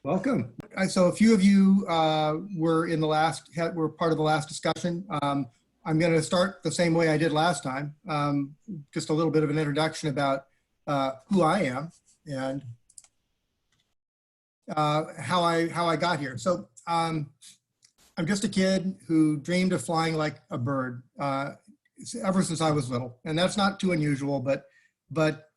Welcome. So a few of you were part of the last discussion. I'm going to start the same way I did last time. Just a little bit of an introduction about who I am and how I got here. So I'm just a kid who dreamed of flying like a bird ever since I was little, and that's not too unusual. But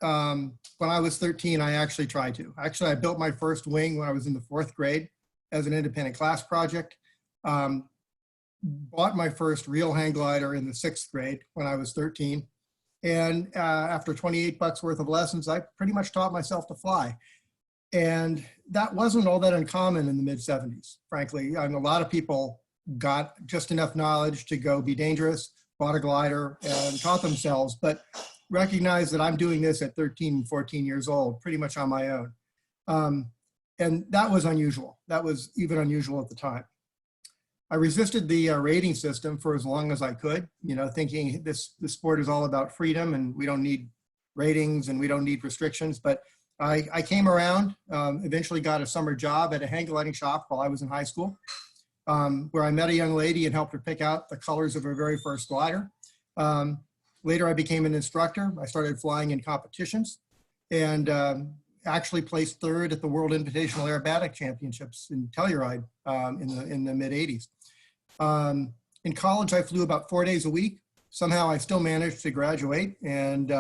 when I was 13, I actually tried to. Actually, I built my first wing when I was in the 4th grade as an independent class project. Bought my first real hang glider in the 6th grade when I was 13. And after 28 bucks worth of lessons, I pretty much taught myself to fly. And that wasn't all that uncommon in the mid 70s, frankly. I mean, a lot of people got just enough knowledge to go be dangerous, bought a glider and taught themselves, but recognize that I'm doing this at 13 and 14 years old, pretty much on my own. And that was unusual. That was even unusual at the time. I resisted the rating system for as long as I could, thinking this sport is all about freedom and we don't need ratings and we don't need restrictions. But I came around, eventually got a summer job at a hang gliding shop while I was in high school, where I met a young lady and helped her pick out the colors of her very first glider. Later, I became an instructor. I started flying in competitions and actually placed 3rd at the World Invitational Aerobatic Championships in Telluride in the mid 80s. In college, I flew about 4 days a week. Somehow I still managed to graduate and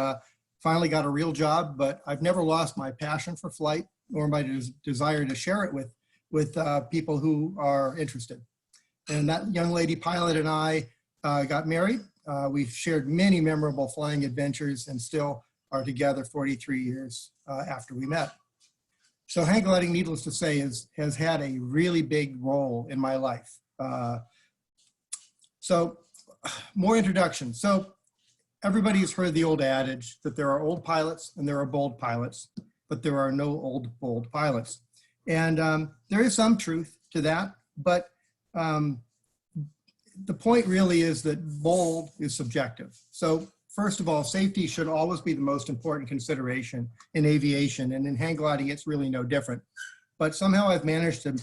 finally got a real job, but I've never lost my passion for flight or my desire to share it with people who are interested. And that young lady pilot and I got married. We've shared many memorable flying adventures and still are together 43 years after we met. So hang gliding, needless to say, has had a really big role in my life. So more introduction. So everybody has heard the old adage that there are old pilots and there are bold pilots, but there are no old, bold pilots. And there is some truth to that, but the point really is that bold is subjective. So first of all, safety should always be the most important consideration in aviation, and in hang gliding, it's really no different. But somehow I've managed to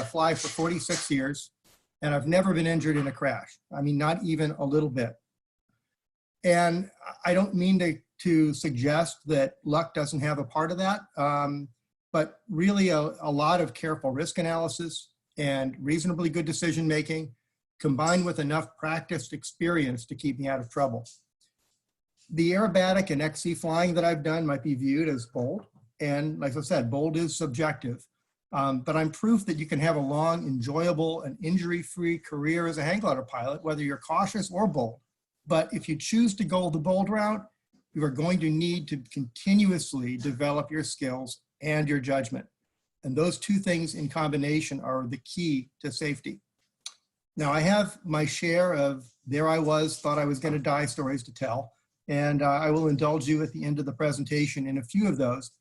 fly for 46 years, and I've never been injured in a crash. I mean, not even a little bit. And I don't mean to suggest that luck doesn't have a part of that, but really a lot of careful risk analysis and reasonably good decision-making combined with enough practiced experience to keep me out of trouble. The aerobatic and XC flying that I've done might be viewed as bold. And like I said, bold is subjective. But I'm proof that you can have a long, enjoyable, and injury-free career as a hang glider pilot, whether you're cautious or bold. But if you choose to go the bold route, you are going to need to continuously develop your skills and your judgment. And those two things in combination are the key to safety. Now, I have my share of there I was, thought I was going to die stories to tell, and I will indulge you at the end of the presentation in a few of those.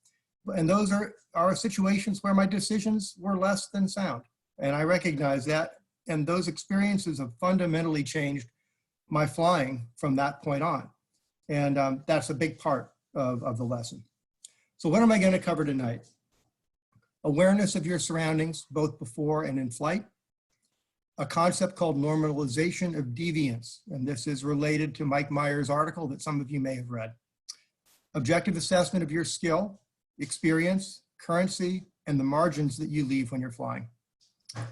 And those are situations where my decisions were less than sound, and I recognize that, and those experiences have fundamentally changed my flying from that point on, and that's a big part of the lesson. So what am I going to cover tonight? Awareness of your surroundings, both before and in flight. A concept called normalization of deviance, and this is related to Mike Meyer's article that some of you may have read. Objective assessment of your skill, experience, currency, and the margins that you leave when you're flying.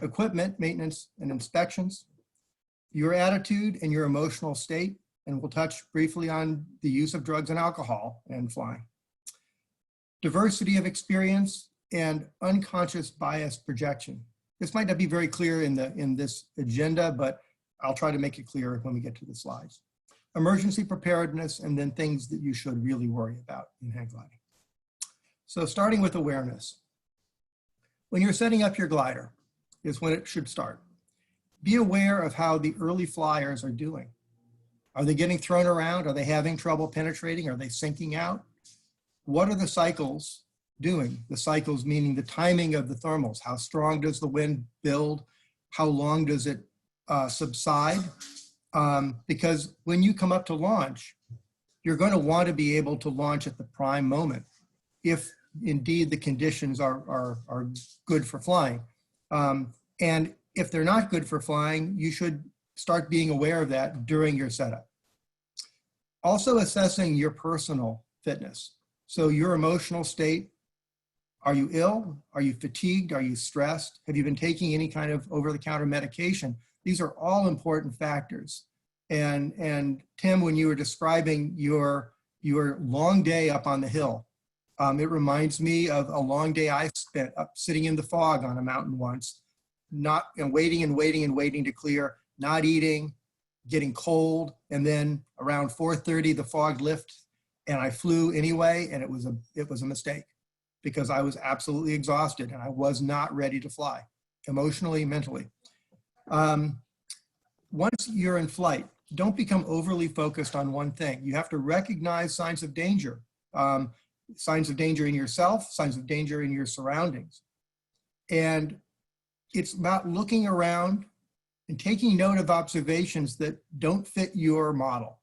Equipment, maintenance, and inspections. Your attitude and your emotional state, and we'll touch briefly on the use of drugs and alcohol and flying. Diversity of experience and unconscious bias projection. This might not be very clear in this agenda, but I'll try to make it clear when we get to the slides. Emergency preparedness, and then things that you should really worry about in hang gliding. So starting with awareness. When you're setting up your glider is when it should start. Be aware of how the early flyers are doing. Are they getting thrown around? Are they having trouble penetrating? Are they sinking out? What are the cycles doing? The cycles meaning the timing of the thermals. How strong does the wind build? How long does it subside? Because when you come up to launch, you're going to want to be able to launch at the prime moment. If indeed the conditions are good for flying. And if they're not good for flying, you should start being aware of that during your setup. Also assessing your personal fitness. So your emotional state. Are you ill? Are you fatigued? Are you stressed? Have you been taking any kind of over-the-counter medication? These are all important factors. And Tim, when you were describing your long day up on the hill, it reminds me of a long day I spent up sitting in the fog on a mountain once, waiting to clear, not eating, getting cold, and then around 4:30 the fog lifted, and I flew anyway, and it was a mistake because I was absolutely exhausted and I was not ready to fly, emotionally, mentally. Once you're in flight, don't become overly focused on one thing. You have to recognize signs of danger. Signs of danger in yourself, signs of danger in your surroundings. And it's about looking around and taking note of observations that don't fit your model.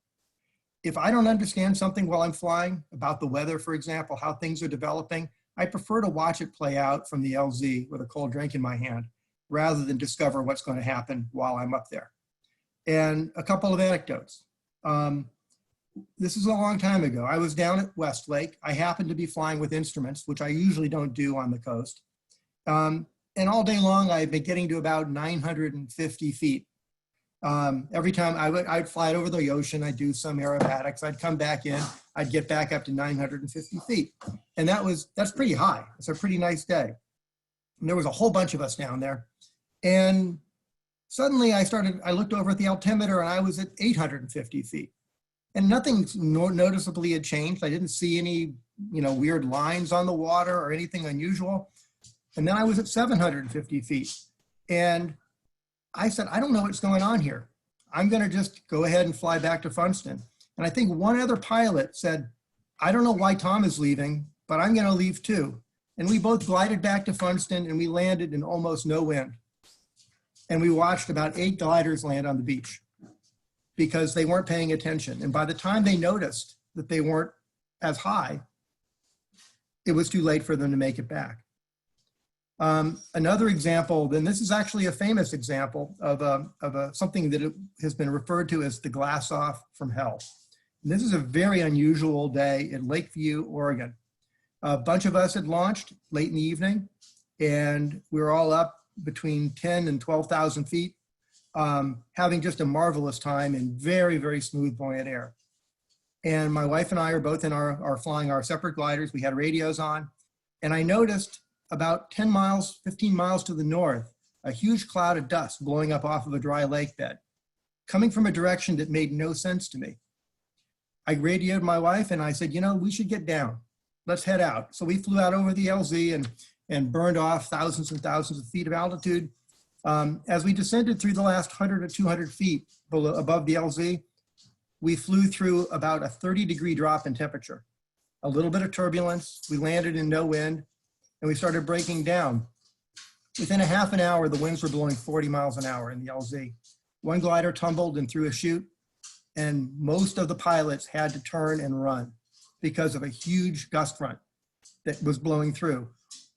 If I don't understand something while I'm flying, about the weather, for example, how things are developing, I prefer to watch it play out from the LZ with a cold drink in my hand, rather than discover what's going to happen while I'm up there. And a couple of anecdotes. This is a long time ago. I was down at Westlake. I happened to be flying with instruments, which I usually don't do on the coast. And all day long, I'd been getting to about 950 feet. Every time I'd fly it over the ocean, I'd do some aerobatics, I'd come back in, I'd get back up to 950 feet. And that's pretty high. It's a pretty nice day. And there was a whole bunch of us down there. And suddenly I looked over at the altimeter and I was at 850 feet. And nothing noticeably had changed. I didn't see any, weird lines on the water or anything unusual. And then I was at 750 feet. And I said, I don't know what's going on here. I'm going to just go ahead and fly back to Funston. And I think one other pilot said, I don't know why Tom is leaving, but I'm going to leave too. And we both glided back to Funston and we landed in almost no wind. And we watched about 8 gliders land on the beach because they weren't paying attention. And by the time they noticed that they weren't as high, it was too late for them to make it back. Another example, then this is actually a famous example of something that has been referred to as the glass off from hell. And this is a very unusual day in Lakeview, Oregon. A bunch of us had launched late in the evening, and we were all up between 10 and 12,000 feet, having just a marvelous time in very, very smooth, buoyant air. And my wife and I are both are flying our separate gliders. We had radios on, and I noticed about 10 miles, 15 miles to the north, a huge cloud of dust blowing up off of a dry lake bed, coming from a direction that made no sense to me. I radioed my wife and I said, we should get down. Let's head out. So we flew out over the LZ and burned off thousands and thousands of feet of altitude. As we descended through the last 100 or 200 feet above the LZ, we flew through about a 30-degree drop in temperature, a little bit of turbulence. We landed in no wind. And we started breaking down. Within a half an hour, the winds were blowing 40 miles an hour in the LZ. One glider tumbled and threw a chute, and most of the pilots had to turn and run because of a huge gust front that was blowing through.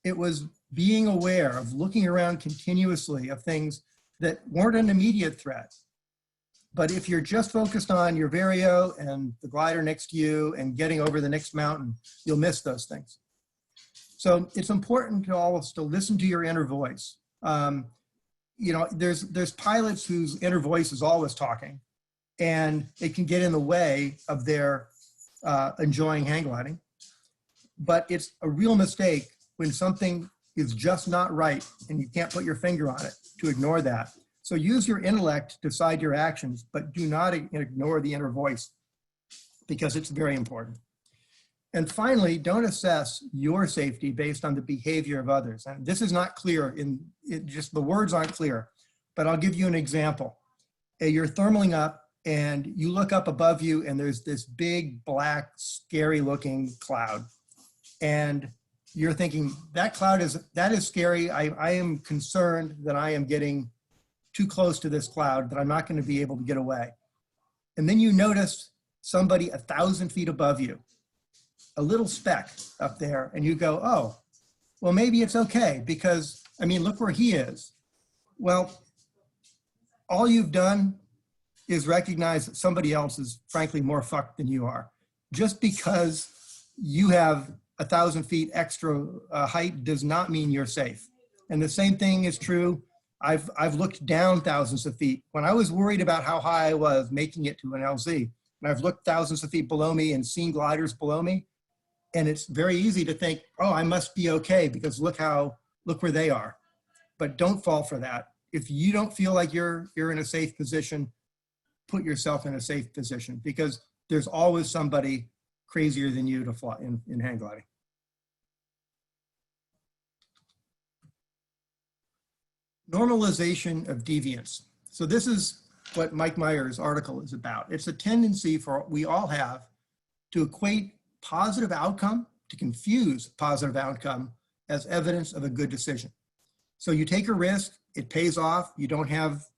It was being aware of looking around continuously of things that weren't an immediate threat. But if you're just focused on your Vario and the glider next to you and getting over the next mountain, you'll miss those things. So it's important to always to listen to your inner voice. There's pilots whose inner voice is always talking, and it can get in the way of their enjoying hang gliding. But it's a real mistake when something is just not right and you can't put your finger on it to ignore that. So use your intellect to decide your actions, but do not ignore the inner voice because it's very important. And finally, don't assess your safety based on the behavior of others. And this is not clear, just the words aren't clear, but I'll give you an example. You're thermaling up and you look up above you and there's this big, black, scary looking cloud. And you're thinking, that is scary. I am concerned that I am getting too close to this cloud, that I'm not going to be able to get away. And then you notice somebody 1,000 feet above you. a little speck up there and you go, oh, well, maybe it's okay because, I mean, look where he is. Well, all you've done is recognize that somebody else is frankly more fucked than you are. Just because you have 1,000 feet extra height does not mean you're safe. And the same thing is true. I've looked down thousands of feet. When I was worried about how high I was making it to an LZ, and I've looked thousands of feet below me and seen gliders below me, and it's very easy to think, oh, I must be okay because look where they are. But don't fall for that. If you don't feel like you're in a safe position, put yourself in a safe position because there's always somebody crazier than you to fly in hang gliding. Normalization of deviance. So this is what Mike Meyer's article is about. It's a tendency we all have to equate positive outcome, to confuse positive outcome as evidence of a good decision. So you take a risk, it pays off,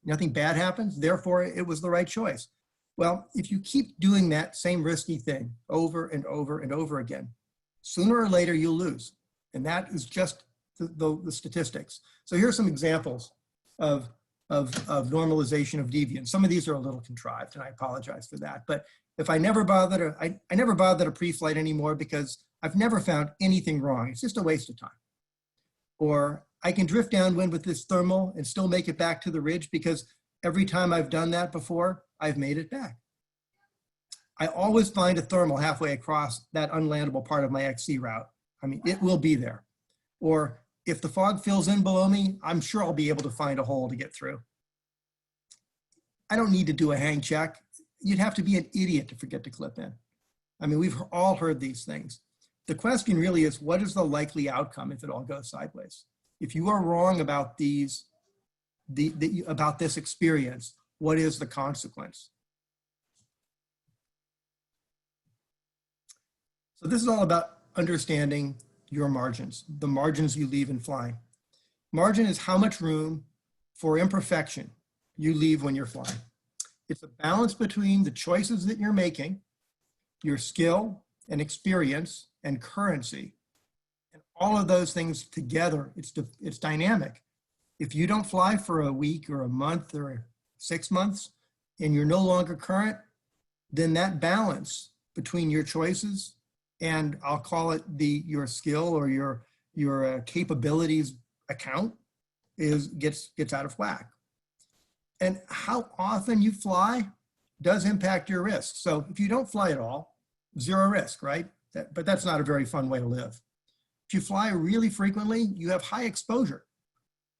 nothing bad happens, therefore it was the right choice. Well, if you keep doing that same risky thing over and over and over again, sooner or later you'll lose. And that is just the statistics. So here are some examples of normalization of deviance. Some of these are a little contrived and I apologize for that. But if I never bother I never bother to pre-flight anymore because I've never found anything wrong. It's just a waste of time. Or I can drift downwind with this thermal and still make it back to the ridge because every time I've done that before, I've made it back. I always find a thermal halfway across that unlandable part of my XC route. I mean, it will be there. Or if the fog fills in below me, I'm sure I'll be able to find a hole to get through. I don't need to do a hang check. You'd have to be an idiot to forget to clip in. I mean, we've all heard these things. The question really is, what is the likely outcome if it all goes sideways? If you are wrong about about this experience, what is the consequence? So this is all about understanding your margins, the margins you leave in flying. Margin is how much room for imperfection you leave when you're flying. It's a balance between the choices that you're making, your skill and experience and currency, and all of those things together, it's dynamic. If you don't fly for a week or a month or 6 months and you're no longer current, then that balance between your choices and I'll call it your skill or your capabilities account gets out of whack. And how often you fly does impact your risk. So if you don't fly at all, zero risk, right? But that's not a very fun way to live. If you fly really frequently, you have high exposure.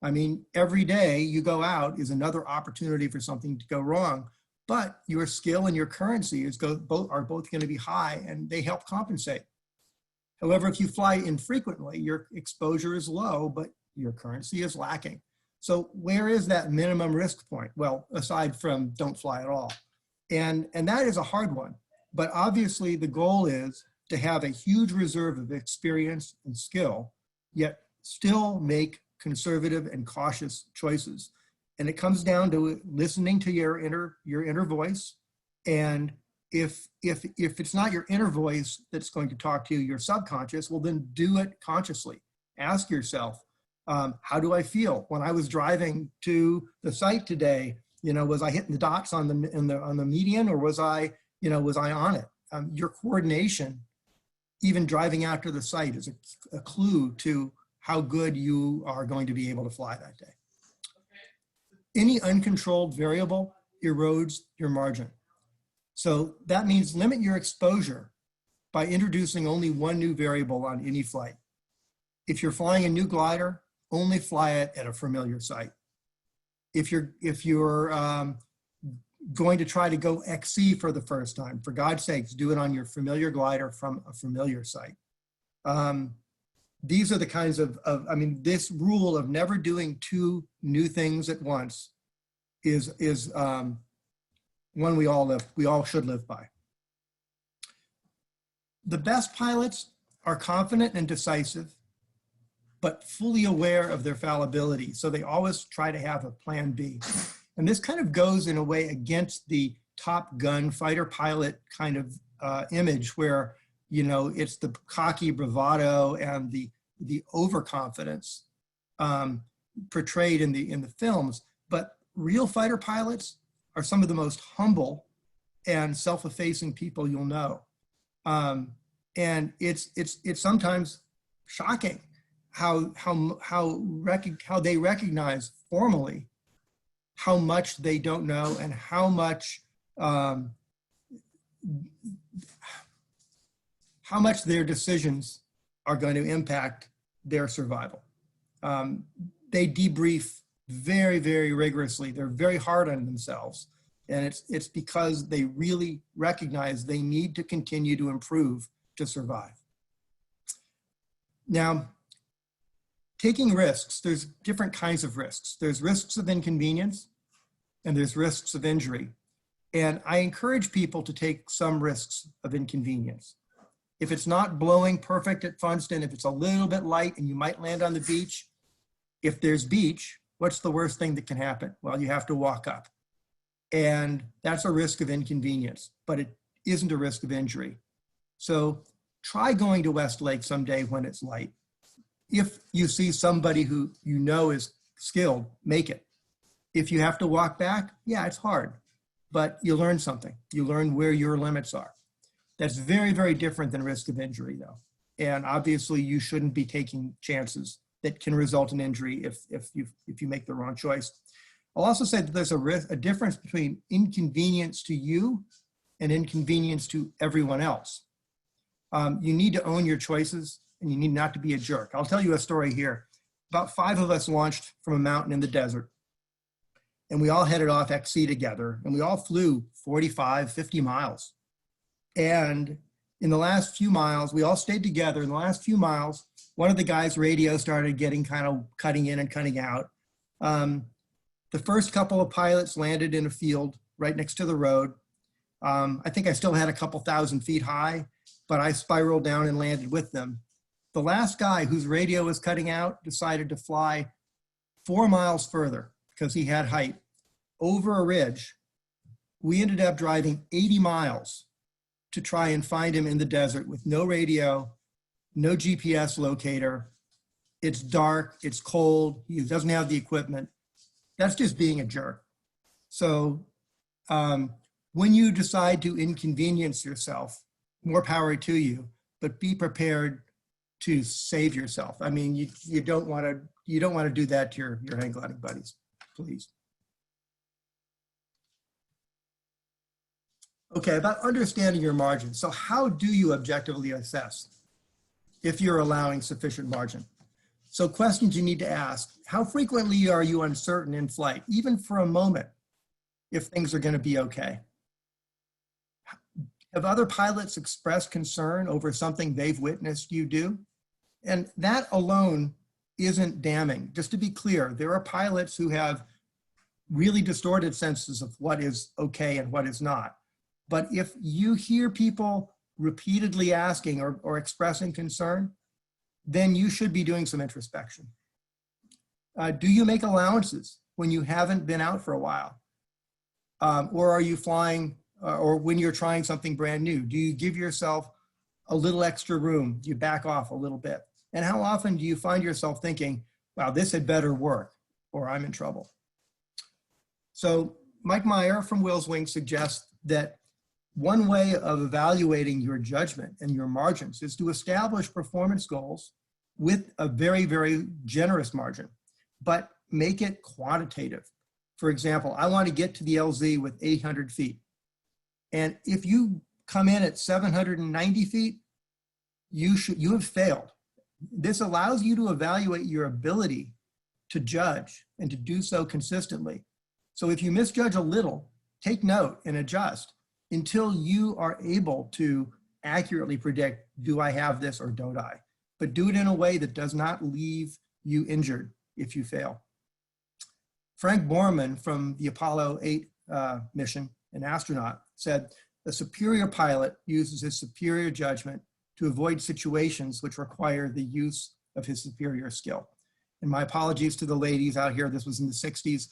I mean, every day you go out is another opportunity for something to go wrong, but your skill and your currency are both going to be high and they help compensate. However, if you fly infrequently, your exposure is low, but your currency is lacking. So where is that minimum risk point? Well, aside from don't fly at all. And that is a hard one, but obviously the goal is to have a huge reserve of experience and skill, yet still make conservative and cautious choices. And it comes down to listening to your inner voice. And if it's not your inner voice that's going to talk to you, your subconscious, well then do it consciously. Ask yourself, how do I feel when I was driving to the site today? You know, was I hitting the dots on the median, or was I on it? Your coordination, even driving out to the site, is a clue to how good you are going to be able to fly that day. Any uncontrolled variable erodes your margin. So that means limit your exposure by introducing only one new variable on any flight. If you're flying a new glider, only fly it at a familiar site. If you're going to try to go XC for the first time, for God's sakes, do it on your familiar glider from a familiar site. These are the kinds I mean, this rule of never doing two new things at once is one we all should live by. The best pilots are confident and decisive, but fully aware of their fallibility. So they always try to have a plan B. And this kind of goes in a way against the Top Gun fighter pilot kind of image where You know, it's the cocky bravado and the overconfidence portrayed in the films. But real fighter pilots are some of the most humble and self-effacing people you'll know. And it's sometimes shocking how they recognize formally how much they don't know and how much their decisions are going to impact their survival. They debrief very, very rigorously. They're very hard on themselves. And it's because they really recognize they need to continue to improve to survive. Now, taking risks, there's different kinds of risks. There's risks of inconvenience and there's risks of injury. And I encourage people to take some risks of inconvenience. If it's not blowing perfect at Funston, if it's a little bit light and you might land on the beach, if there's beach, what's the worst thing that can happen? Well, you have to walk up. And that's a risk of inconvenience, but it isn't a risk of injury. So try going to Westlake someday when it's light. If you see somebody who you know is skilled, make it. If you have to walk back, yeah, it's hard, but you learn something. You learn where your limits are. That's very, very different than risk of injury though. And obviously you shouldn't be taking chances that can result in injury if you make the wrong choice. I'll also say that there's a difference between inconvenience to you and inconvenience to everyone else. You need to own your choices and you need not to be a jerk. I'll tell you a story here. About 5 of us launched from a mountain in the desert and we all headed off XC together and we all flew 45, 50 miles. And in the last few miles, we all stayed together. In the last few miles, one of the guys' radio started getting kind of cutting in and cutting out. The first couple of pilots landed in a field right next to the road. I think I still had a couple thousand feet high, but I spiraled down and landed with them. The last guy whose radio was cutting out decided to fly 4 miles further because he had height over a ridge. We ended up driving 80 miles to try and find him in the desert with no radio, no GPS locator. It's dark, it's cold, he doesn't have the equipment. That's just being a jerk. So when you decide to inconvenience yourself, more power to you, but be prepared to save yourself. I mean, you don't want to do that to your hang gliding buddies, please. Okay, about understanding your margin. So how do you objectively assess if you're allowing sufficient margin? So questions you need to ask: how frequently are you uncertain in flight, even for a moment, if things are going to be okay? Have other pilots expressed concern over something they've witnessed you do? And that alone isn't damning. Just to be clear, there are pilots who have really distorted senses of what is okay and what is not. But if you hear people repeatedly asking or expressing concern, then you should be doing some introspection. Do you make allowances when you haven't been out for a while? Or are you flying, or when you're trying something brand new? Do you give yourself a little extra room? Do you back off a little bit? And how often do you find yourself thinking, wow, this had better work, or I'm in trouble? So Mike Meyer from Will's Wing suggests that one way of evaluating your judgment and your margins is to establish performance goals with a very, very generous margin, but make it quantitative. For example, I want to get to the LZ with 800 feet. And if you come in at 790 feet, you have failed. This allows you to evaluate your ability to judge and to do so consistently. So if you misjudge a little, take note and adjust until you are able to accurately predict, do I have this or don't I? But do it in a way that does not leave you injured if you fail. Frank Borman from the Apollo 8 mission, an astronaut, said, a superior pilot uses his superior judgment to avoid situations which require the use of his superior skill. And my apologies to the ladies out here, this was in the 60s.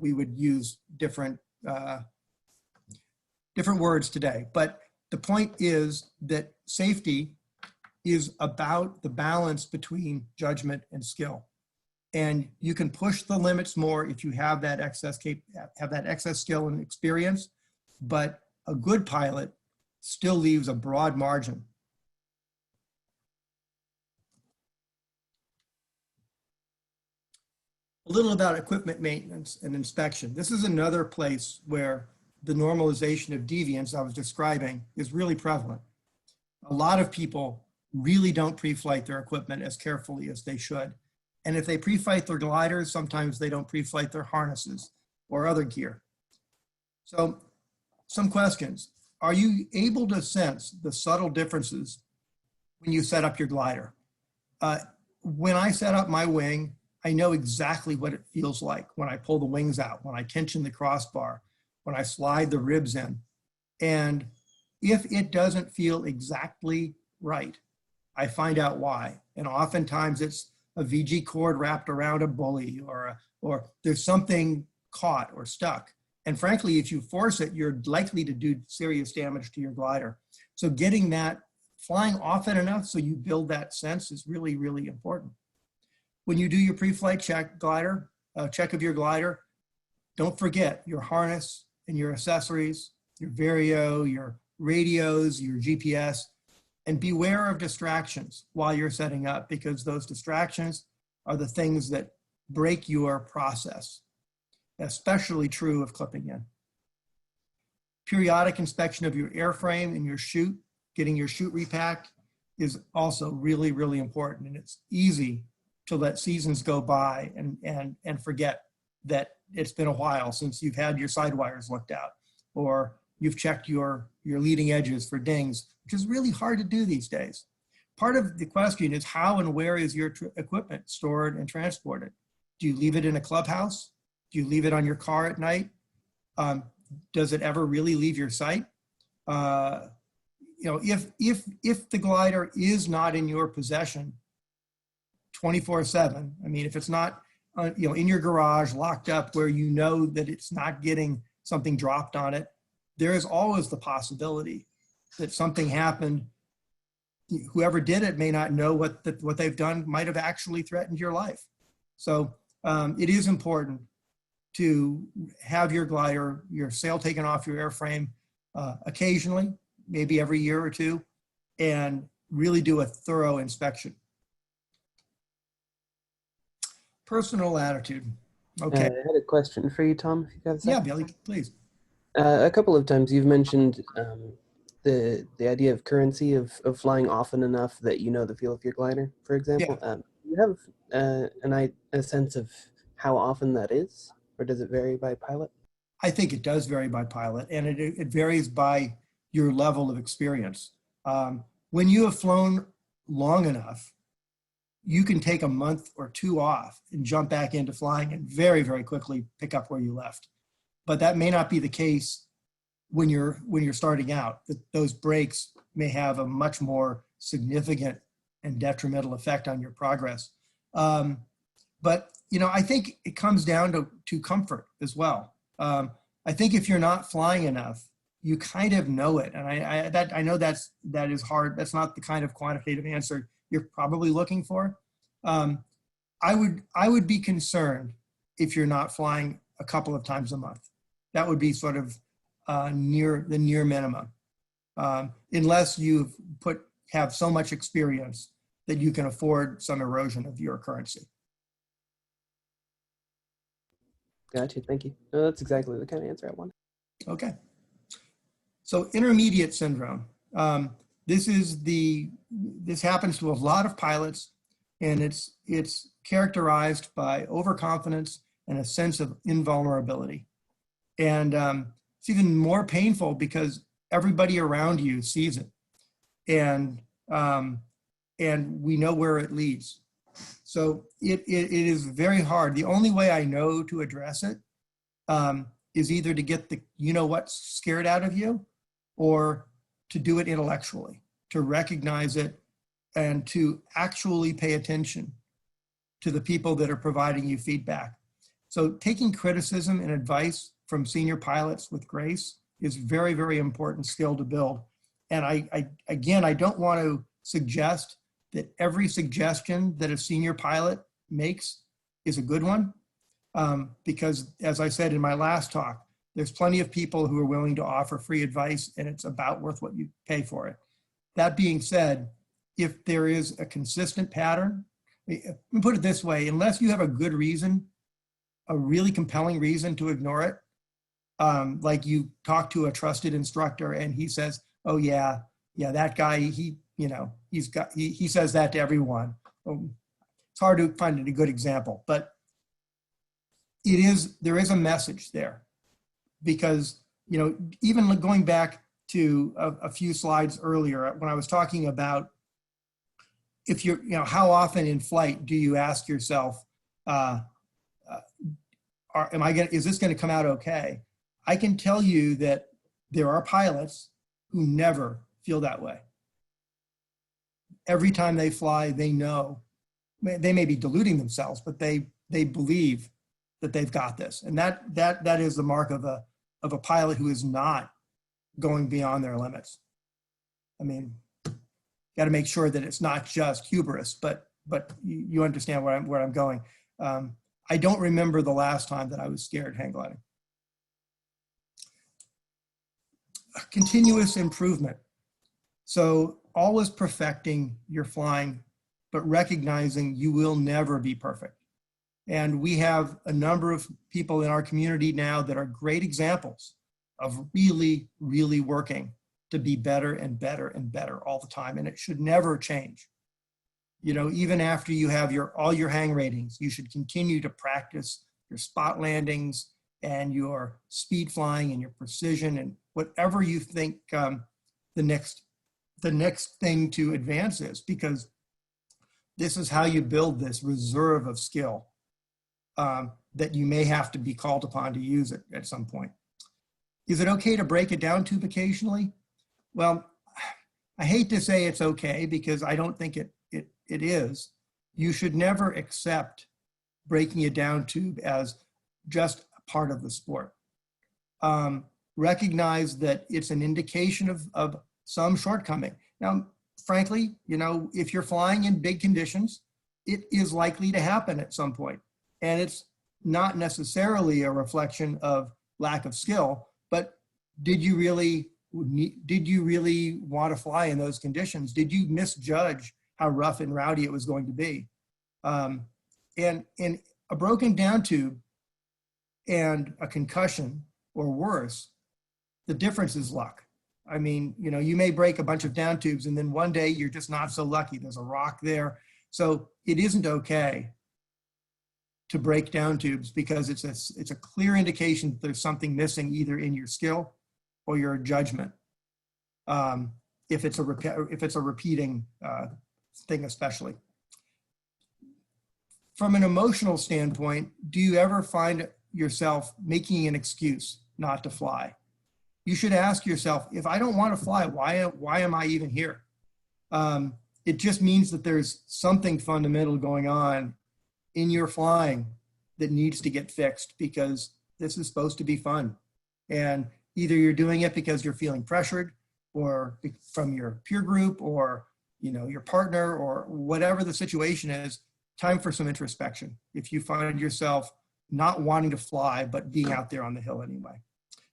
We would use different words today, but the point is that safety is about the balance between judgment and skill. And you can push the limits more if you have that excess skill and experience, but a good pilot still leaves a broad margin. A little about equipment maintenance and inspection. This is another place where the normalization of deviance I was describing is really prevalent. A lot of people really don't pre-flight their equipment as carefully as they should. And if they pre-flight their gliders, sometimes they don't pre-flight their harnesses or other gear. So some questions. Are you able to sense the subtle differences when you set up your glider? When I set up my wing, I know exactly what it feels like when I pull the wings out, when I tension the crossbar, when I slide the ribs in. And if it doesn't feel exactly right, I find out why. And oftentimes it's a VG cord wrapped around a buoy, or there's something caught or stuck. And frankly, if you force it, you're likely to do serious damage to your glider. So getting that, flying often enough so you build that sense is really, really important. When you do your pre-flight check of your glider, don't forget your harness and your accessories, your Vario, your radios, your GPS, and beware of distractions while you're setting up, because those distractions are the things that break your process. Especially true of clipping in. Periodic inspection of your airframe and your chute, getting your chute repacked, is also really, really important. And it's easy to let seasons go by and forget that it's been a while since you've had your sidewires looked out, or you've checked your leading edges for dings, which is really hard to do these days. Part of the question is, how and where is your equipment stored and transported? Do you leave it in a clubhouse? Do you leave it on your car at night? Does it ever really leave your sight? If the glider is not in your possession 24/7, I mean, if it's not in your garage locked up where you know that it's not getting something dropped on it, there is always the possibility that something happened. Whoever did it may not know what they've done might have actually threatened your life. So it is important to have your glider, your sail taken off your airframe occasionally, maybe every year or two, and really do a thorough inspection. Personal attitude. Okay. I had a question for you, Tom, if you have a second. Yeah, Billy, please. A couple of times you've mentioned the idea of currency of flying often enough that you know the feel of your glider, for example. Yeah. Do you have a sense of how often that is, or does it vary by pilot? I think it does vary by pilot, and it varies by your level of experience. When you have flown long enough, you can take a month or two off and jump back into flying and very, very quickly pick up where you left. But that may not be the case when you're starting out. Those breaks may have a much more significant and detrimental effect on your progress. But I think it comes down to comfort as well. I think if you're not flying enough, you kind of know it. And I know that is hard. That's not the kind of quantitative answer you're probably looking for. I would be concerned if you're not flying a couple of times a month. That would be sort of near minimum, unless you have so much experience that you can afford some erosion of your currency. Gotcha, thank you. No, that's exactly the kind of answer I wanted. Okay. So intermediate syndrome. This happens to a lot of pilots, and it's characterized by overconfidence and a sense of invulnerability. And it's even more painful because everybody around you sees it, and we know where it leads. So it is very hard. The only way I know to address it is either to get the what's scared out of you, or to do it intellectually, to recognize it and to actually pay attention to the people that are providing you feedback. So taking criticism and advice from senior pilots with grace is very, very important skill to build. And again, I don't want to suggest that every suggestion that a senior pilot makes is a good one. Because as I said in my last talk, there's plenty of people who are willing to offer free advice, and it's about worth what you pay for it. That being said, if there is a consistent pattern, let me put it this way, unless you have a good reason, a really compelling reason to ignore it, like you talk to a trusted instructor and he says, oh yeah, that guy, he says that to everyone. It's hard to find a good example, but there is a message there, because, even going back to a few slides earlier when I was talking about if how often in flight do you ask yourself, is this going to come out okay? I can tell you that there are pilots who never feel that way. Every time they fly, they know, they may be deluding themselves, but they believe that they've got this. And that is the mark of a pilot who is not going beyond their limits. I mean, got to make sure that it's not just hubris, but you understand where I'm going. I don't remember the last time that I was scared hang gliding. Continuous improvement. So always perfecting your flying, but recognizing you will never be perfect. And we have a number of people in our community now that are great examples of really, really working to be better and better and better all the time. And it should never change. Even after you have all your hang ratings, you should continue to practice your spot landings and your speed flying and your precision and whatever you think the next thing to advance is, because this is how you build this reserve of skill that you may have to be called upon to use it at some point. Is it okay to break it down tube occasionally? Well, I hate to say it's okay, because I don't think it is. You should never accept breaking a down tube as just a part of the sport. Recognize that it's an indication of some shortcoming. Now, frankly, if you're flying in big conditions, it is likely to happen at some point. And it's not necessarily a reflection of lack of skill, but did you really want to fly in those conditions? Did you misjudge how rough and rowdy it was going to be? And a broken down tube and a concussion or worse, the difference is luck. I mean, you may break a bunch of down tubes and then one day you're just not so lucky. There's a rock there. So it isn't okay to break down tubes, because it's a clear indication that there's something missing either in your skill or your judgment. If it's a repeating thing, especially. From an emotional standpoint, do you ever find yourself making an excuse not to fly? You should ask yourself, if I don't want to fly, why am I even here? It just means that there's something fundamental going on in your flying that needs to get fixed, because this is supposed to be fun. And either you're doing it because you're feeling pressured, or from your peer group, or your partner, or whatever the situation is. Time for some introspection if you find yourself not wanting to fly but being out there on the hill anyway.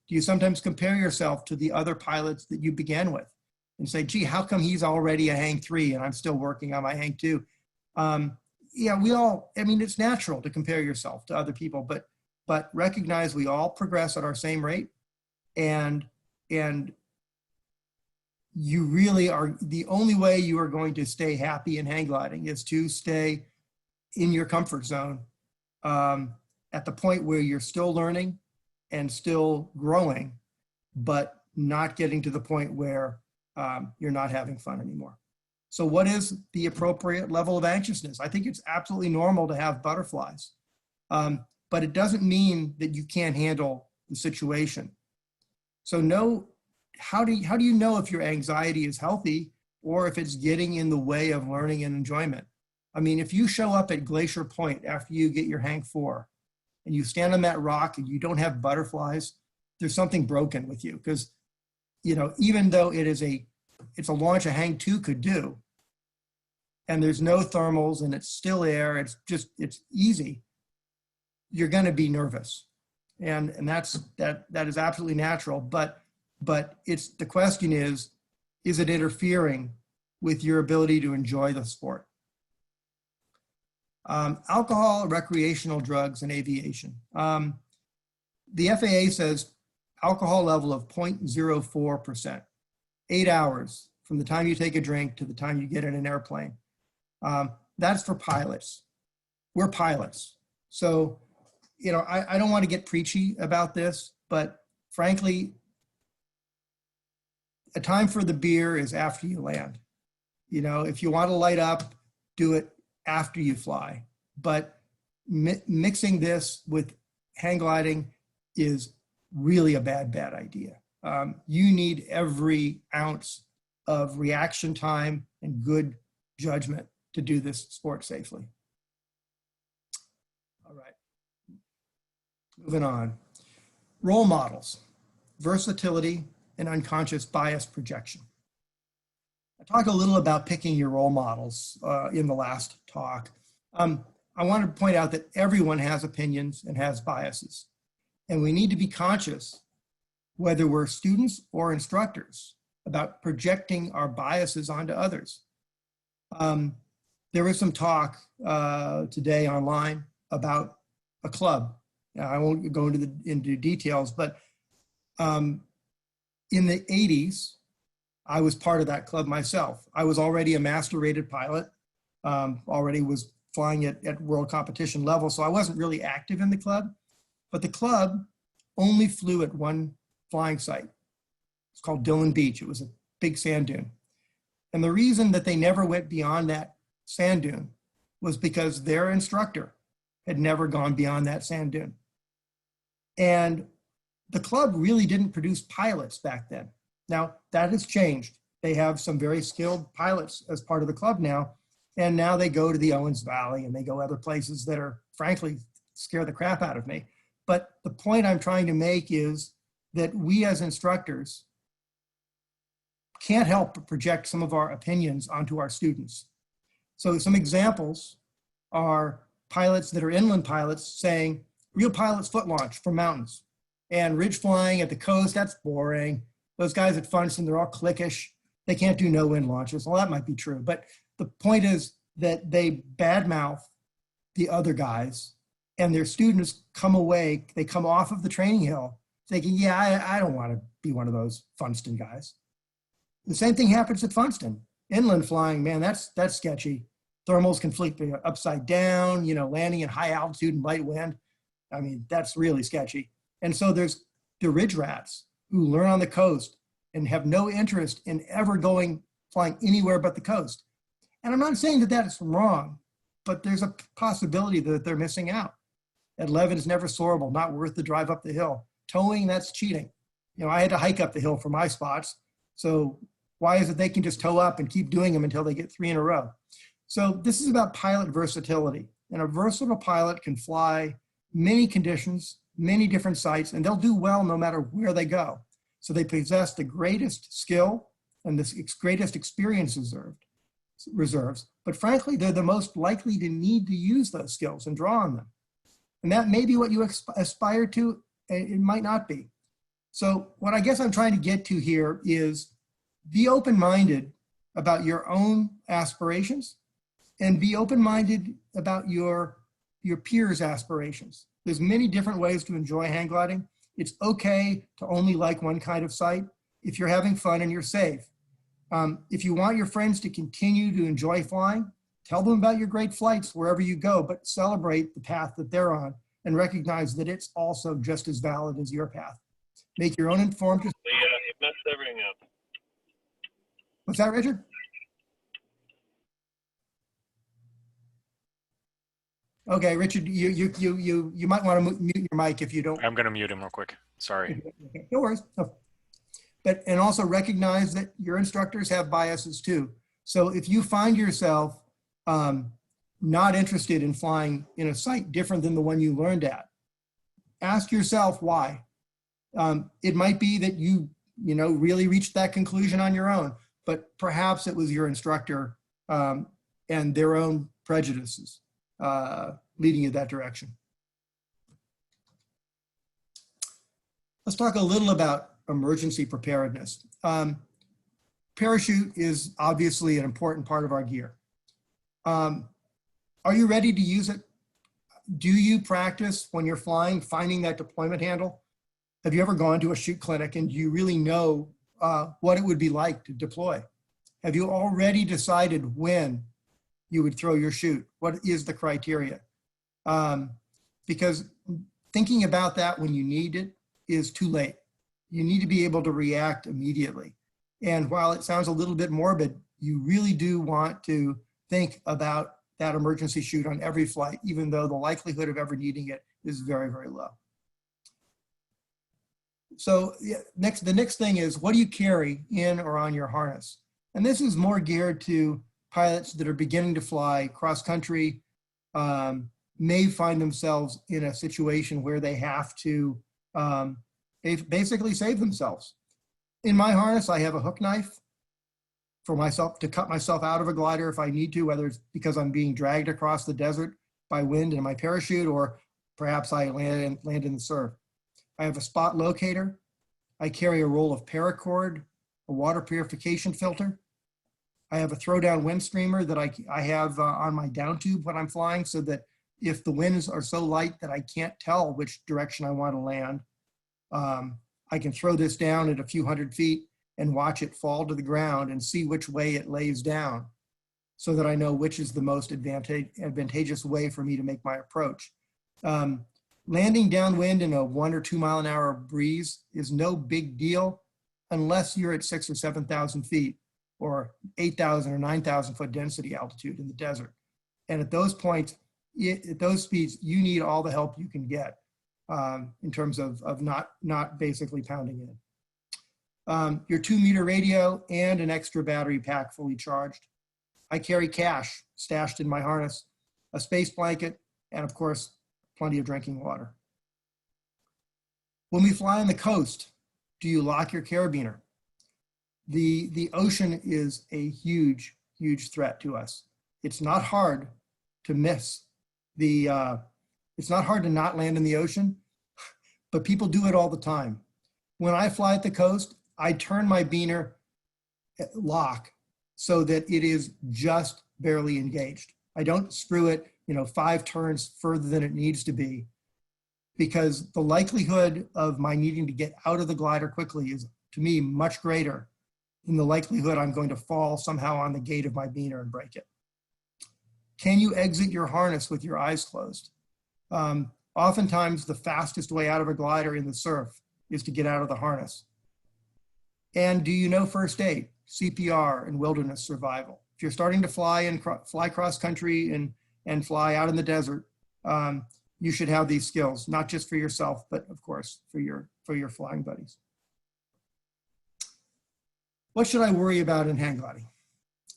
Do you sometimes compare yourself to the other pilots that you began with and say, gee, how come he's already a hang 3 and I'm still working on my hang 2? Yeah, it's natural to compare yourself to other people, but recognize we all progress at our same rate, and you really are, the only way you are going to stay happy in hang gliding is to stay in your comfort zone at the point where you're still learning and still growing, but not getting to the point where you're not having fun anymore. So what is the appropriate level of anxiousness? I think it's absolutely normal to have butterflies, but it doesn't mean that you can't handle the situation. So how do you know if your anxiety is healthy or if it's getting in the way of learning and enjoyment? I mean, if you show up at Glacier Point after you get your hang 4 and you stand on that rock and you don't have butterflies, there's something broken with you, because even though it is a it's a launch a Hang 2 could do, and there's no thermals and it's still air, it's easy, you're going to be nervous. And that is absolutely natural. But the question is it interfering with your ability to enjoy the sport? Alcohol, recreational drugs, and aviation. The FAA says alcohol level of 0.04%, 8 hours from the time you take a drink to the time you get in an airplane. That's for pilots. We're pilots. So, I don't want to get preachy about this, but frankly, a time for the beer is after you land. If you want to light up, do it after you fly. But mixing this with hang gliding is really a bad idea. You need every ounce of reaction time and good judgment to do this sport safely. All right, moving on. Role models, versatility, and unconscious bias projection. I talked a little about picking your role models in the last talk. I want to point out that everyone has opinions and has biases, and we need to be conscious, whether we're students or instructors, about projecting our biases onto others. There was some talk today online about a club. Now, I won't go into details, but in the 80s, I was part of that club myself. I was already a master rated pilot, already was flying at world competition level, so I wasn't really active in the club, but the club only flew at one flying site. It's called Dillon Beach. It was a big sand dune. And the reason that they never went beyond that sand dune was because their instructor had never gone beyond that sand dune. And the club really didn't produce pilots back then. Now, that has changed. They have some very skilled pilots as part of the club now, and now they go to the Owens Valley and they go other places that are, frankly, scare the crap out of me. But the point I'm trying to make is that we as instructors can't help but project some of our opinions onto our students. So some examples are pilots that are inland pilots saying, real pilots foot launch from mountains, and ridge flying at the coast, that's boring. Those guys at Funston, they're all cliquish. They can't do no wind launches. Well, that might be true. But the point is that they badmouth the other guys, and their students come away, they come off of the training hill thinking, yeah, I don't want to be one of those Funston guys. The same thing happens at Funston. Inland flying, man, that's sketchy. Thermals can flip upside down, landing at high altitude and light wind. I mean, that's really sketchy. And so there's the ridge rats who learn on the coast and have no interest in ever flying anywhere but the coast. And I'm not saying that that is wrong, but there's a possibility that they're missing out. At Levin is never soarable, not worth the drive up the hill. Towing, that's cheating. I had to hike up the hill for my spots. So why is it they can just tow up and keep doing them until they get 3 in a row? So this is about pilot versatility. And a versatile pilot can fly many conditions, many different sites, and they'll do well no matter where they go. So they possess the greatest skill and the greatest experience reserves. But frankly, they're the most likely to need to use those skills and draw on them. And that may be what you aspire to, it might not be. So what I guess I'm trying to get to here is be open-minded about your own aspirations and be open-minded about your peers' aspirations. There's many different ways to enjoy hang gliding. It's okay to only like one kind of site if you're having fun and you're safe. If you want your friends to continue to enjoy flying, tell them about your great flights wherever you go, but celebrate the path that they're on and recognize that it's also just as valid as your path. Make your own informed. You messed everything up. What's that, Richard? Okay, Richard, you might want to mute your mic if you don't. I'm going to mute him real quick. Sorry. Okay, no worries. Oh. And also recognize that your instructors have biases too. So if you find yourself not interested in flying in a site different than the one you learned at, ask yourself why. It might be that you really reached that conclusion on your own. but perhaps it was your instructor and their own prejudices leading you that direction. Let's talk a little about emergency preparedness. Parachute is obviously an important part of our gear. Are you ready to use it? Do you practice when you're flying, finding that deployment handle? Have you ever gone to a chute clinic and do you really know what it would be like to deploy? Have you already decided when you would throw your chute? What is the criteria? Because thinking about that when you need it is too late. You need to be able to react immediately. And while it sounds a little bit morbid, you really do want to think about that emergency chute on every flight, even though the likelihood of ever needing it is very, very low. So the next thing is, what do you carry in or on your harness? And this is more geared to pilots that are beginning to fly cross country, may find themselves in a situation where they have to basically save themselves. In my harness, I have a hook knife for myself to cut myself out of a glider if I need to, whether it's because I'm being dragged across the desert by wind in my parachute, or perhaps I land in the surf. I have a spot locator. I carry a roll of paracord, a water purification filter. I have a throwdown wind streamer that I have on my down tube when I'm flying, so that if the winds are so light that I can't tell which direction I want to land, I can throw this down at a few hundred feet and watch it fall to the ground and see which way it lays down, so that I know which is the most advantageous way for me to make my approach. Landing downwind in a 1 or 2 mile an hour breeze is no big deal unless you're at 6,000 or 7,000 feet or 8,000 or 9,000 foot density altitude in the desert. And at those points, at those speeds, you need all the help you can get in terms of not basically pounding in. Your 2-meter radio and an extra battery pack fully charged. I carry cash stashed in my harness, a space blanket, and of course, plenty of drinking water. When we fly on the coast, do you lock your carabiner? The ocean is a huge, huge threat to us. It's not hard to miss it's not hard to not land in the ocean, but people do it all the time. When I fly at the coast, I turn my beaner lock so that it is just barely engaged. I don't screw it, 5 turns further than it needs to be, because the likelihood of my needing to get out of the glider quickly is, to me, much greater than the likelihood I'm going to fall somehow on the gate of my beaner and break it. Can you exit your harness with your eyes closed? Oftentimes, the fastest way out of a glider in the surf is to get out of the harness. And do you know first aid, CPR, and wilderness survival? If you're starting to fly cross country and fly out in the desert, you should have these skills, not just for yourself, but of course for your flying buddies. What should I worry about in hang gliding?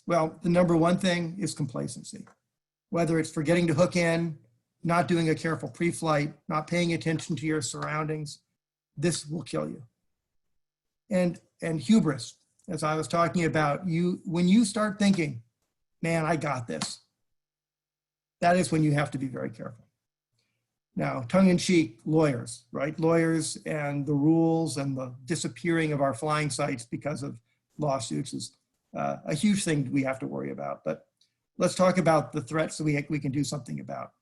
Well, the number one thing is complacency. Whether it's forgetting to hook in, not doing a careful pre-flight, not paying attention to your surroundings, this will kill you. And hubris, as I was talking about, when you start thinking, man, I got this, that is when you have to be very careful. Now, tongue-in-cheek, lawyers, right? Lawyers and the rules and the disappearing of our flying sites because of lawsuits is a huge thing we have to worry about. But let's talk about the threats that we can do something about.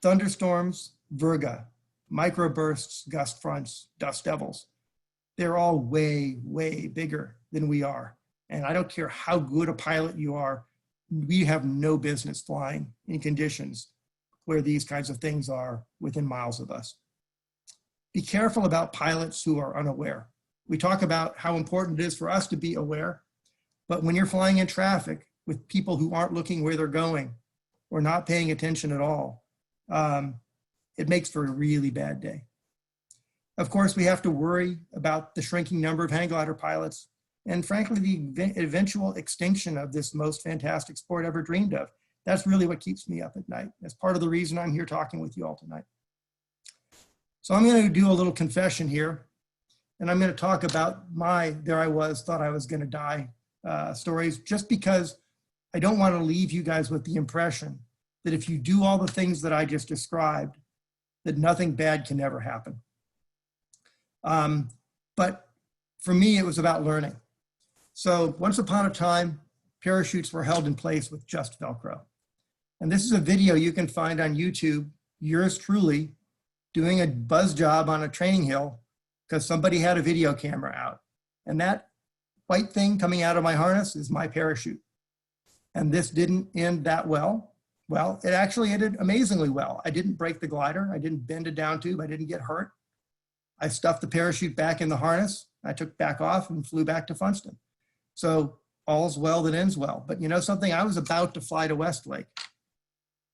Thunderstorms, virga, microbursts, gust fronts, dust devils. They're all way, way bigger than we are. And I don't care how good a pilot you are, we have no business flying in conditions where these kinds of things are within miles of us. Be careful about pilots who are unaware. We talk about how important it is for us to be aware, but when you're flying in traffic with people who aren't looking where they're going or not paying attention at all, it makes for a really bad day. Of course, we have to worry about the shrinking number of hang glider pilots and frankly, the eventual extinction of this most fantastic sport ever dreamed of. That's really what keeps me up at night. That's part of the reason I'm here talking with you all tonight. So I'm going to do a little confession here, and I'm going to talk about there I was, thought I was going to die stories, just because I don't want to leave you guys with the impression that if you do all the things that I just described, that nothing bad can ever happen. But for me, it was about learning. So once upon a time, parachutes were held in place with just Velcro. And this is a video you can find on YouTube, yours truly, doing a buzz job on a training hill because somebody had a video camera out. And that white thing coming out of my harness is my parachute. And this didn't end that well. Well, it actually ended amazingly well. I didn't break the glider. I didn't bend a down tube. I didn't get hurt. I stuffed the parachute back in the harness. I took back off and flew back to Funston. So all's well that ends well. But you know something? I was about to fly to Westlake.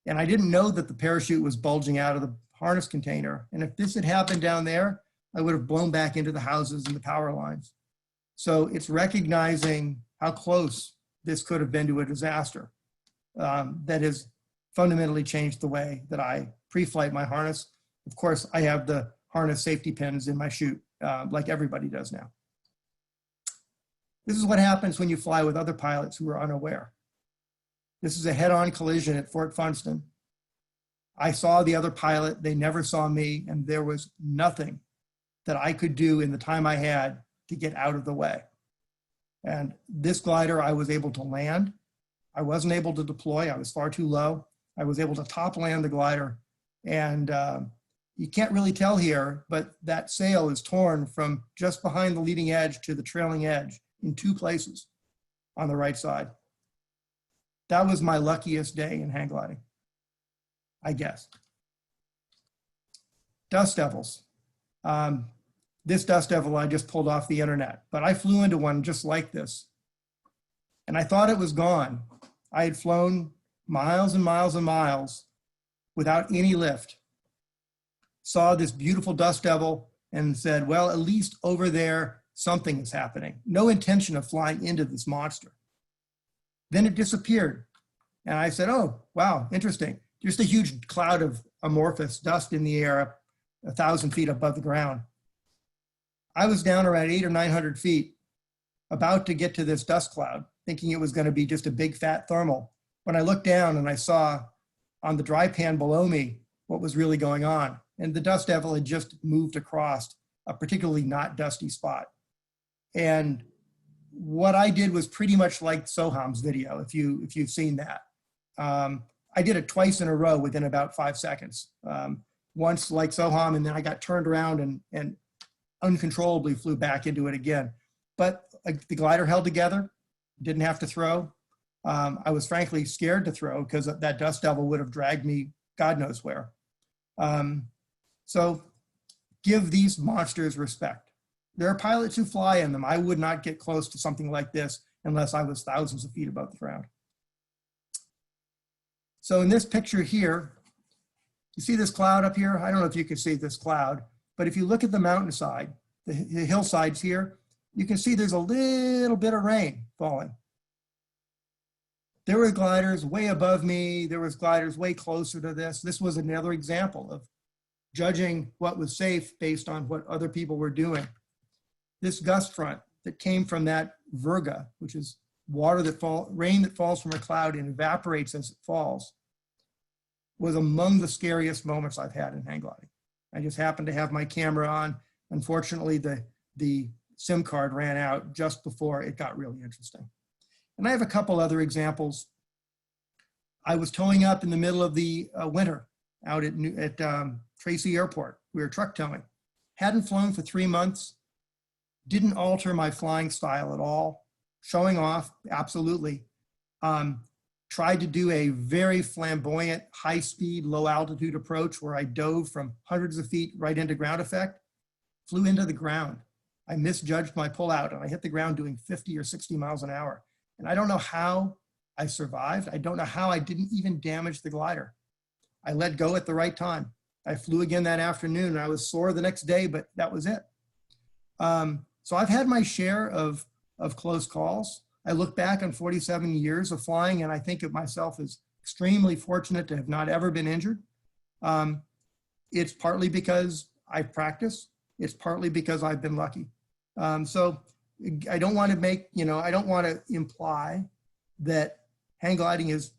And I didn't know that the parachute was bulging out of the harness container. And if this had happened down there, I would have blown back into the houses and the power lines. So it's recognizing how close this could have been to a disaster that has fundamentally changed the way that I pre-flight my harness. Of course, I have the harness safety pins in my chute, like everybody does now. This is what happens when you fly with other pilots who are unaware. This is a head-on collision at Fort Funston. I saw the other pilot, they never saw me, and there was nothing that I could do in the time I had to get out of the way. And this glider, I was able to land. I wasn't able to deploy, I was far too low. I was able to top land the glider. And you can't really tell here, but that sail is torn from just behind the leading edge to the trailing edge in 2 places on the right side. That was my luckiest day in hang gliding, I guess. Dust devils. This dust devil I just pulled off the internet, but I flew into one just like this. And I thought it was gone. I had flown miles and miles and miles without any lift. Saw this beautiful dust devil and said, well, at least over there, something is happening. No intention of flying into this monster. Then it disappeared. And I said, oh, wow, interesting. Just a huge cloud of amorphous dust in the air, 1,000 feet above the ground. I was down around 800 or 900 feet, about to get to this dust cloud, thinking it was going to be just a big fat thermal. When I looked down and I saw on the dry pan below me what was really going on. And the dust devil had just moved across a particularly not dusty spot. And what I did was pretty much like Soham's video, if you've seen that. I did it twice in a row within about 5 seconds. Once like Soham, and then I got turned around and uncontrollably flew back into it again. But the glider held together, didn't have to throw. I was frankly scared to throw because that dust devil would have dragged me God knows where. So give these monsters respect. There are pilots who fly in them. I would not get close to something like this unless I was thousands of feet above the ground. So in this picture here, you see this cloud up here? I don't know if you can see this cloud, but if you look at the mountainside, the hillsides here, you can see there's a little bit of rain falling. There were gliders way above me. There was gliders way closer to this. This was another example of judging what was safe based on what other people were doing. This gust front that came from that virga, which is rain that falls from a cloud and evaporates as it falls, was among the scariest moments I've had in hang gliding. I just happened to have my camera on. Unfortunately, the SIM card ran out just before it got really interesting. And I have a couple other examples. I was towing up in the middle of the winter out at Tracy Airport. We were truck towing. Hadn't flown for 3 months. Didn't alter my flying style at all. Showing off, absolutely. Tried to do a very flamboyant, high-speed, low-altitude approach where I dove from hundreds of feet right into ground effect. Flew into the ground. I misjudged my pullout and I hit the ground doing 50 or 60 miles an hour. And I don't know how I survived. I don't know how I didn't even damage the glider. I let go at the right time. I flew again that afternoon and I was sore the next day, but that was it. So I've had my share of close calls. I look back on 47 years of flying and I think of myself as extremely fortunate to have not ever been injured. It's partly because I've practiced. It's partly because I've been lucky. So I don't want to make, I don't want to imply that hang gliding is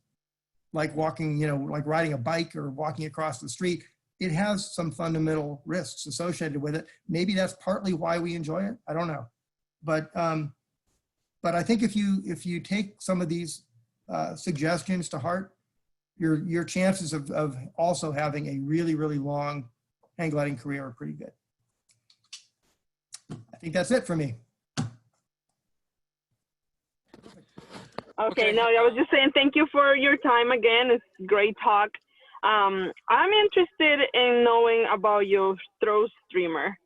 like walking, like riding a bike or walking across the street. It has some fundamental risks associated with it. Maybe that's partly why we enjoy it. I don't know. But I think if you take some of these suggestions to heart, your chances of also having a really, really long hang gliding career are pretty good. I think that's it for me. Okay, no, I was just saying thank you for your time again. It's great talk. I'm interested in knowing about your throw streamer.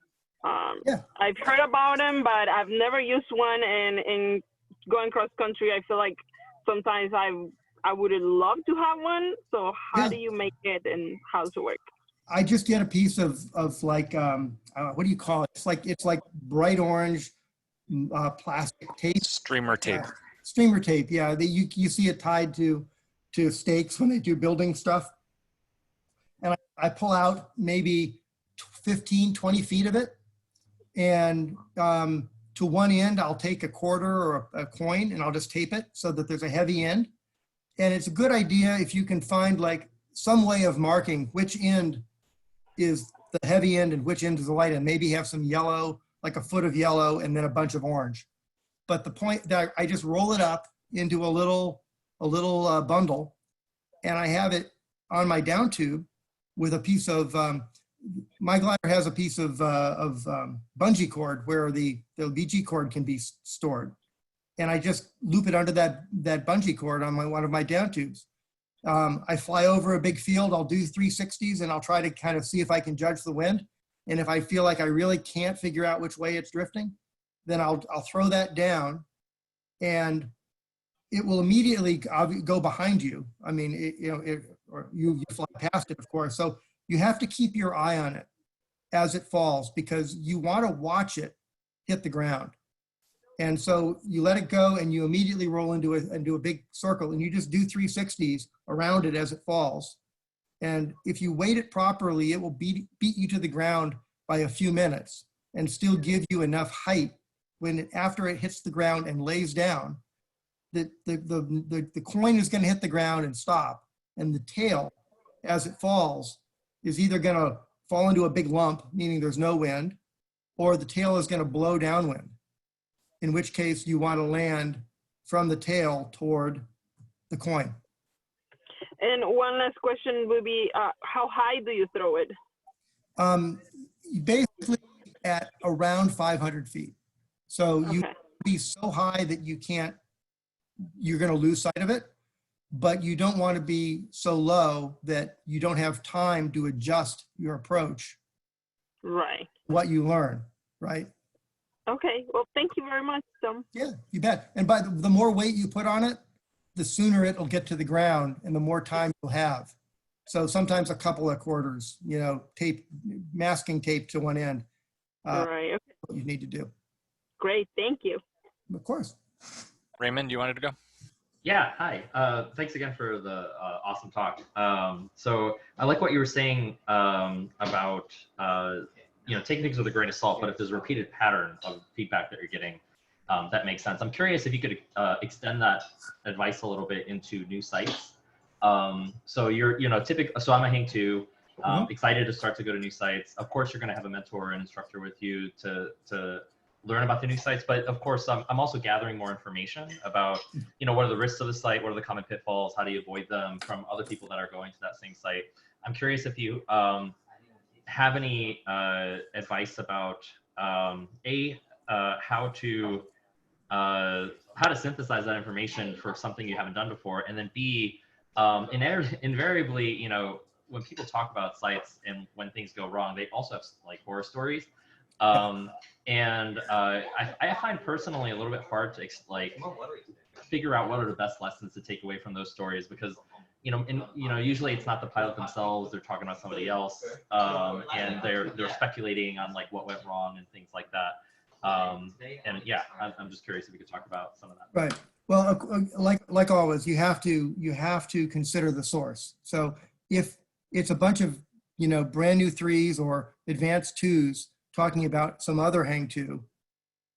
Yeah. I've heard about them, but I've never used one. And in going cross country, I feel like sometimes I would love to have one. So how do you make it and how does it work? I just get a piece of like, what do you call it? It's like bright orange plastic tape. Streamer tape. Streamer tape, yeah. You see it tied to stakes when they do building stuff. And I pull out maybe 15, 20 feet of it. And to one end, I'll take a quarter or a coin and I'll just tape it so that there's a heavy end. And it's a good idea if you can find like some way of marking which end is the heavy end and which end is the light end. Maybe have some yellow, like a foot of yellow and then a bunch of orange. But the point that I just roll it up into a little bundle, and I have it on my down tube with a piece of, my glider has a piece of bungee cord where the BG cord can be stored. And I just loop it under that bungee cord on one of my down tubes. I fly over a big field, I'll do 360s and I'll try to kind of see if I can judge the wind. And if I feel like I really can't figure out which way it's drifting, then I'll throw that down and it will immediately go behind you. I mean, you fly past it, of course. So you have to keep your eye on it as it falls because you want to watch it hit the ground. And so you let it go and you immediately roll into a big circle and you just do 360s around it as it falls. And if you weight it properly, it will beat you to the ground by a few minutes and still give you enough height after it hits the ground and lays down, the coin is going to hit the ground and stop. And the tail, as it falls, is either going to fall into a big lump, meaning there's no wind, or the tail is going to blow downwind, in which case you want to land from the tail toward the coin. And one last question would be, how high do you throw it? Basically at around 500 feet. So you be so high that you're going to lose sight of it, but you don't want to be so low that you don't have time to adjust your approach. Right. What you learn, right? Okay. Well, thank you very much, Tom. Yeah, you bet. And by the more weight you put on it, the sooner it'll get to the ground and the more time you'll have. So sometimes a couple of quarters, masking tape to one end. Right. Okay. What you need to do. Great. Thank you. Of course. Raymond, you wanted to go? Yeah, hi. Thanks again for the awesome talk. So I like what you were saying about taking things with a grain of salt, but if there's a repeated pattern of feedback that you're getting, that makes sense. I'm curious if you could extend that advice a little bit into new sites. So you're, so I'm a hang two, excited to start to go to new sites. Of course, you're going to have a mentor and instructor with you to learn about the new sites, but of course, I'm also gathering more information about, what are the risks of the site, what are the common pitfalls, how do you avoid them from other people that are going to that same site. I'm curious if you have any advice about how to synthesize that information for something you haven't done before, and then B, invariably, when people talk about sites and when things go wrong, they also have like horror stories. And I find personally a little bit hard to figure out what are the best lessons to take away from those stories because, usually it's not the pilot themselves, they're talking about somebody else, and they're speculating on like what went wrong and things like that. And yeah, I'm just curious if we could talk about some of that. Right. Well, like always, you have to consider the source. So if it's a bunch of, brand new threes or advanced twos talking about some other hang two,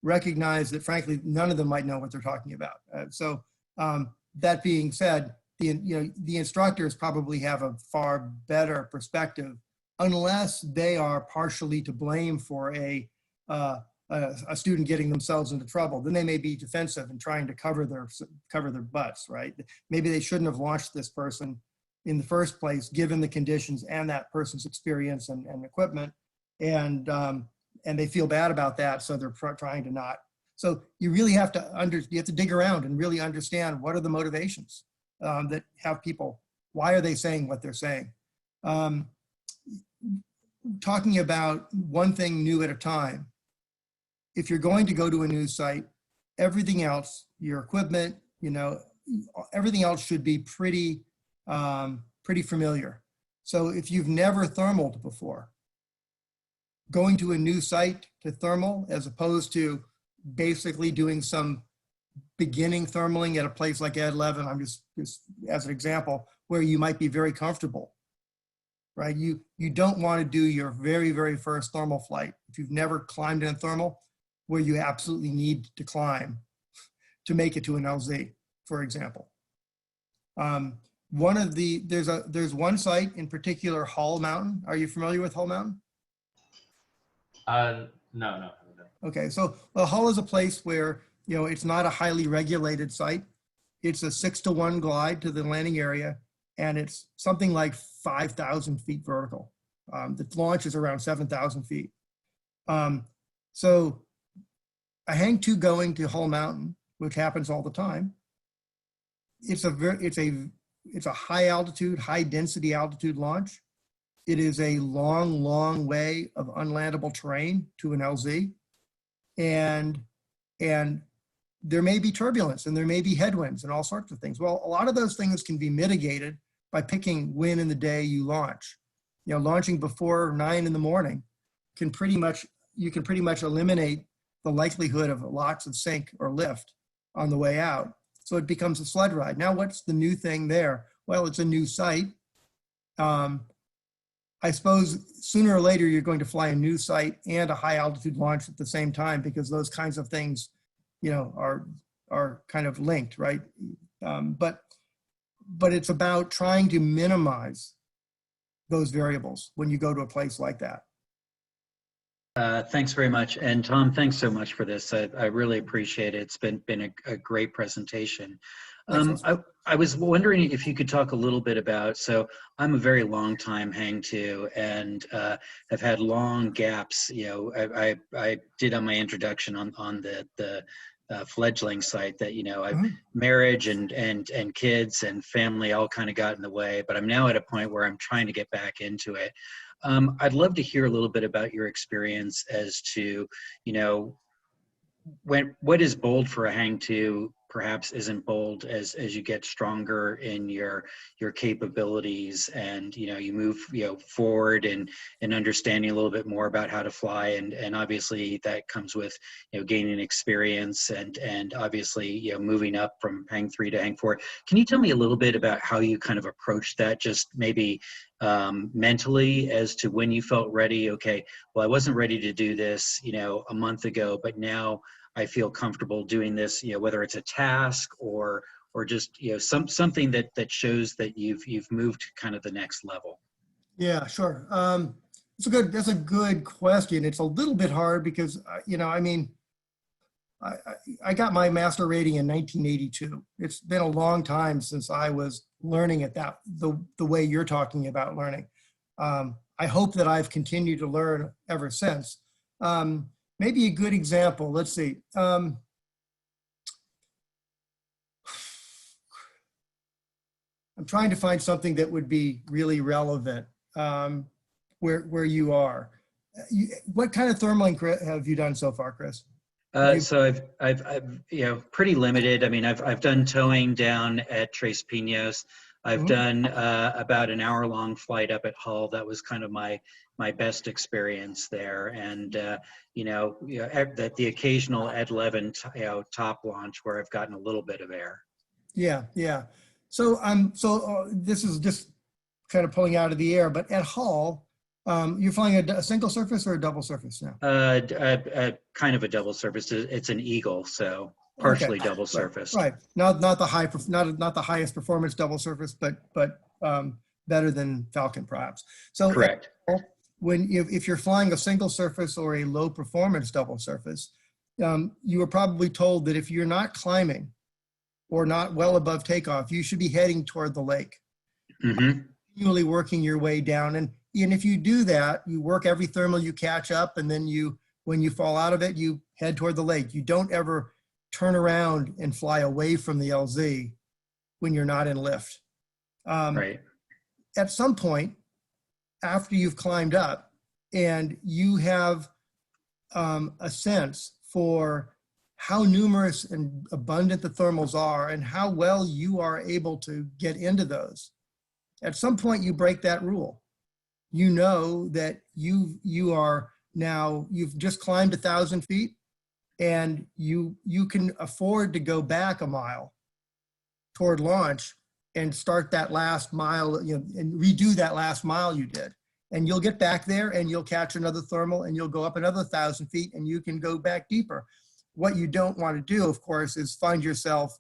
recognize that, frankly, none of them might know what they're talking about. That being said, the instructors probably have a far better perspective, unless they are partially to blame for a student getting themselves into trouble. Then they may be defensive and trying to cover their butts, right? Maybe they shouldn't have launched this person in the first place, given the conditions and that person's experience and equipment, and they feel bad about that, so they're trying to not. So you really have to dig around and really understand what are the motivations that have people. Why are they saying what they're saying? Talking about one thing new at a time. If you're going to go to a new site, everything else, your equipment, everything else should be pretty familiar. So if you've never thermaled before, going to a new site to thermal, as opposed to basically doing some beginning thermaling at a place like Ed 11, I'm just as an example, where you might be very comfortable, right? You don't want to do your very, very first thermal flight if you've never climbed in a thermal, where you absolutely need to climb to make it to an LZ, for example. There's one site in particular, Hull Mountain. Are you familiar with Hull Mountain? No. Okay, so Hull is a place where, it's not a highly regulated site. It's a 6-to-1 glide to the landing area, and it's something like 5,000 feet vertical. The launch is around 7,000 feet. So a hang 2 going to Hull Mountain, which happens all the time, it's a high altitude, high density altitude launch. It is a long, long way of unlandable terrain to an LZ. And there may be turbulence and there may be headwinds and all sorts of things. Well, a lot of those things can be mitigated by picking when in the day you launch. Launching before 9 in the morning you can pretty much eliminate the likelihood of lots of sink or lift on the way out. So it becomes a sled ride. Now, what's the new thing there? Well, it's a new site. I suppose sooner or later you're going to fly a new site and a high altitude launch at the same time, because those kinds of things, are kind of linked, right? But it's about trying to minimize those variables when you go to a place like that. Thanks very much. And Tom, thanks so much for this. I really appreciate it. It's been a great presentation. I was wondering if you could talk a little bit about, so I'm a very long time hang two and have had long gaps. I did on my introduction on the fledgling site that, marriage and kids and family all kind of got in the way, but I'm now at a point where I'm trying to get back into it. I'd love to hear a little bit about your experience as to, what is bold for a hang two perhaps isn't bold as you get stronger in your capabilities and you move forward and understanding a little bit more about how to fly, and obviously that comes with gaining experience and obviously moving up from hang 3 to hang 4. Can you tell me a little bit about how you kind of approached that, just maybe mentally, as to when you felt ready? Okay, well, I wasn't ready to do this a month ago, but now I feel comfortable doing this, whether it's a task or just something that shows that you've moved kind of the next level. Yeah, sure. That's a good question. It's a little bit hard because I got my master rating in 1982. It's been a long time since I was learning at the way you're talking about learning. I hope that I've continued to learn ever since. Maybe a good example, let's see. I'm trying to find something that would be really relevant where you are. What kind of thermaling have you done so far, Chris? So I've pretty limited. I mean, I've done towing down at Tres Pinos. I've done about an hour-long flight up at Hull. That was kind of my best experience there, and the occasional Ed 11 top launch where I've gotten a little bit of air. Yeah. So this is just kind of pulling out of the air, but at Hull, You're flying a single surface or a double surface now? Kind of a double surface. It's an Eagle, so Okay. partially double surfaced. Right. Not the highest performance double surface, but better than Falcon perhaps. So Correct. if you're flying a single surface or a low performance double surface, you were probably told that if you're not climbing or not well above takeoff, you should be heading toward the lake. Mm-hmm. Continually working your way down. And if you do that, you work every thermal, you catch up, and then when you fall out of it, you head toward the lake. You don't ever turn around and fly away from the LZ when you're not in lift. Right. At some point, after you've climbed up and you have a sense for how numerous and abundant the thermals are and how well you are able to get into those, at some point you break that rule. You know that you've just climbed 1,000 feet and you can afford to go back a mile toward launch and start that last mile, and redo that last mile you did. And you'll get back there and you'll catch another thermal and you'll go up another 1,000 feet and you can go back deeper. What you don't want to do, of course, is find yourself,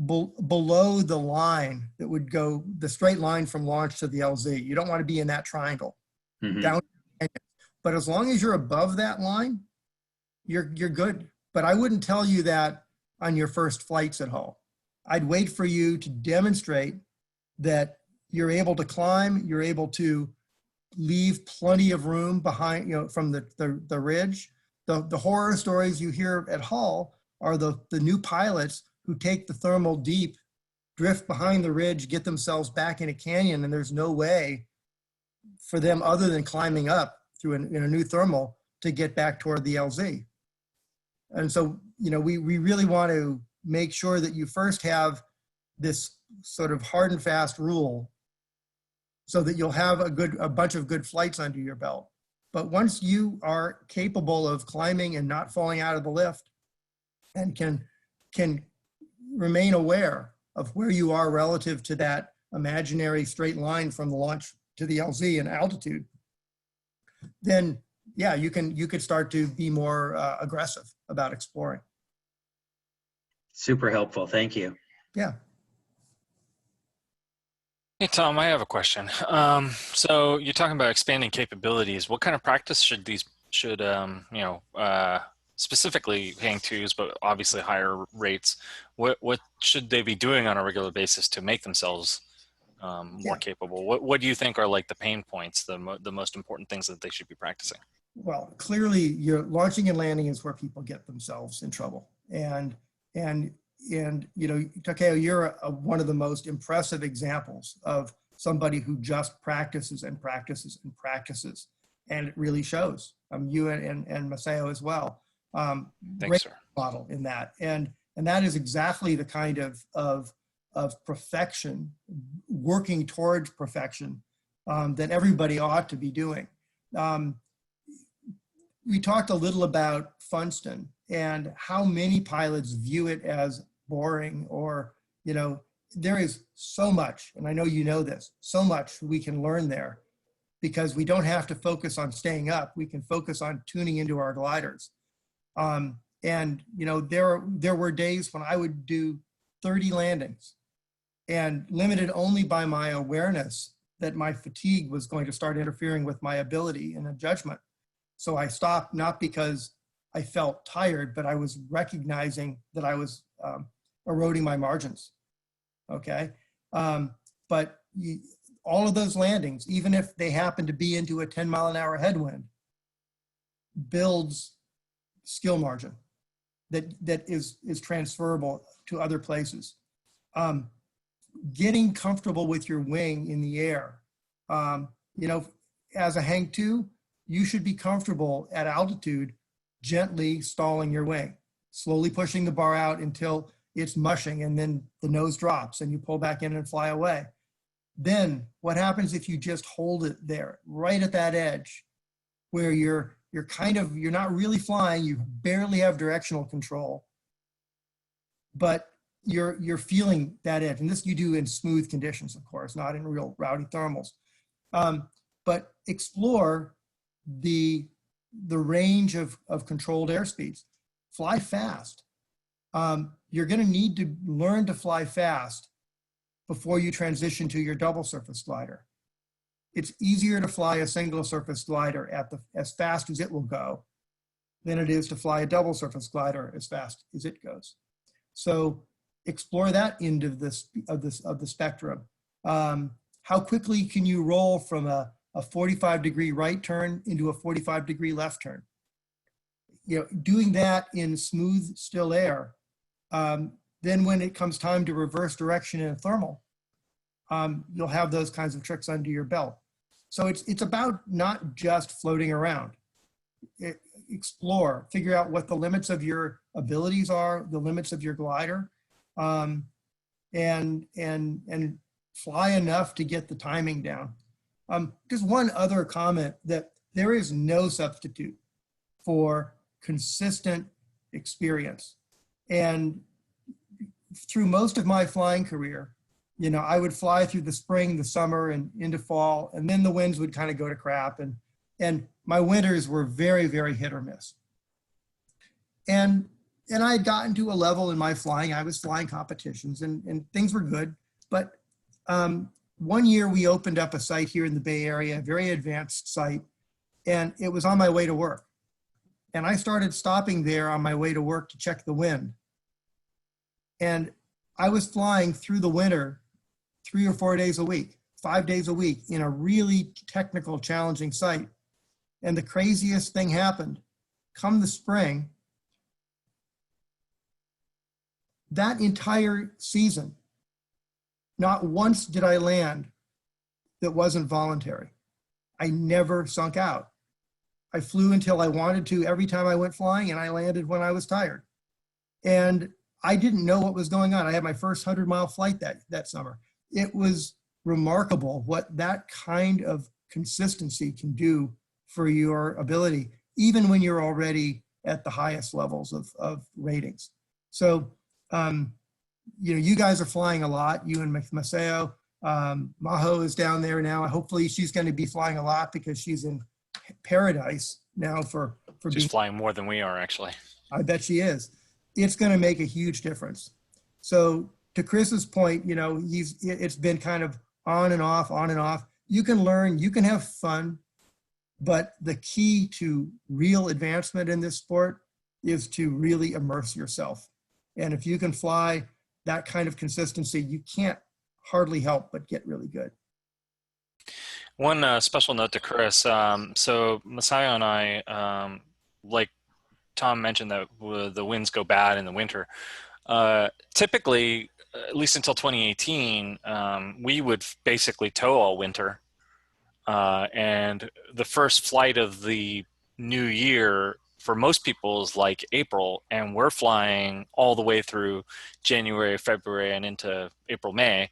below the line that would go the straight line from launch to the LZ. You don't want to be in that triangle. Mm-hmm. Down. But as long as you're above that line, you're good. But I wouldn't tell you that on your first flights at Hull. I'd wait for you to demonstrate that you're able to climb, you're able to leave plenty of room behind, from the ridge. The horror stories you hear at Hull are the new pilots who take the thermal deep, drift behind the ridge, get themselves back in a canyon, and there's no way for them other than climbing up through a new thermal to get back toward the LZ. And so, we really want to make sure that you first have this sort of hard and fast rule so that you'll have a bunch of good flights under your belt. But once you are capable of climbing and not falling out of the lift and can remain aware of where you are relative to that imaginary straight line from the launch to the LZ in altitude, then yeah, you could start to be more aggressive about exploring. Super helpful. Thank you. Yeah. Hey, Tom, I have a question. So you're talking about expanding capabilities. What kind of practice should specifically hang twos, but obviously higher rates, what should they be doing on a regular basis to make themselves more capable? What do you think are like the pain points, the most important things that they should be practicing? Well, clearly your launching and landing is where people get themselves in trouble. And Takeo, you're one of the most impressive examples of somebody who just practices and practices and practices. And it really shows. You and Masao as well. Thanks, sir. Model in that. And that is exactly the kind of perfection, working towards perfection, that everybody ought to be doing. We talked a little about Funston and how many pilots view it as boring, or, there is so much, and I know you know this, so much we can learn there, because we don't have to focus on staying up. We can focus on tuning into our gliders. There were days when I would do 30 landings and limited only by my awareness that my fatigue was going to start interfering with my ability and judgment. So I stopped, not because I felt tired, but I was recognizing that I was eroding my margins. Okay. But all of those landings, even if they happen to be into a 10-mile-an-hour headwind, builds skill margin that is transferable to other places. Getting comfortable with your wing in the air. As a hang two, you should be comfortable at altitude, gently stalling your wing, slowly pushing the bar out until it's mushing, and then the nose drops and you pull back in and fly away. Then what happens if you just hold it there, right at that edge, where you're not really flying, you barely have directional control, but you're feeling that edge. And this you do in smooth conditions, of course, not in real rowdy thermals. but explore the range of controlled airspeeds. Fly fast. You're going to need to learn to fly fast before you transition to your double surface glider. It's easier to fly a single surface glider as fast as it will go than it is to fly a double surface glider as fast as it goes. So explore that end of the spectrum. How quickly can you roll from a 45-degree right turn into a 45-degree left turn? Doing that in smooth, still air. Then when it comes time to reverse direction in a thermal, you'll have those kinds of tricks under your belt. So it's about not just floating around. Explore, figure out what the limits of your abilities are, the limits of your glider, and fly enough to get the timing down. Just one other comment, that there is no substitute for consistent experience. And through most of my flying career, I would fly through the spring, the summer, and into fall, and then the winds would kind of go to crap. And my winters were very, very hit or miss. And I had gotten to a level in my flying, I was flying competitions and things were good. But one year we opened up a site here in the Bay Area, a very advanced site, and it was on my way to work. And I started stopping there on my way to work to check the wind. And I was flying through the winter 3 or 4 days a week, 5 days a week in a really technical, challenging site. And the craziest thing happened. Come the spring, that entire season, not once did I land that wasn't voluntary. I never sunk out. I flew until I wanted to every time I went flying, and I landed when I was tired. And I didn't know what was going on. I had my first 100-mile flight that summer. It was remarkable what that kind of consistency can do for your ability, even when you're already at the highest levels of ratings. So, you guys are flying a lot, you and Maceo. Maho is down there now. Hopefully she's going to be flying a lot because she's in paradise now for She's flying more than we are, actually. I bet she is. It's going to make a huge difference. So to Chris's point, it's been kind of on and off. You can learn, you can have fun, but the key to real advancement in this sport is to really immerse yourself. And if you can fly that kind of consistency, you can't hardly help but get really good. One special note to Chris. So Masaya and I, like Tom mentioned, that the winds go bad in the winter. Typically, at least until 2018, we would basically tow all winter. And the first flight of the new year for most people is like April, and we're flying all the way through January, February, and into April, May.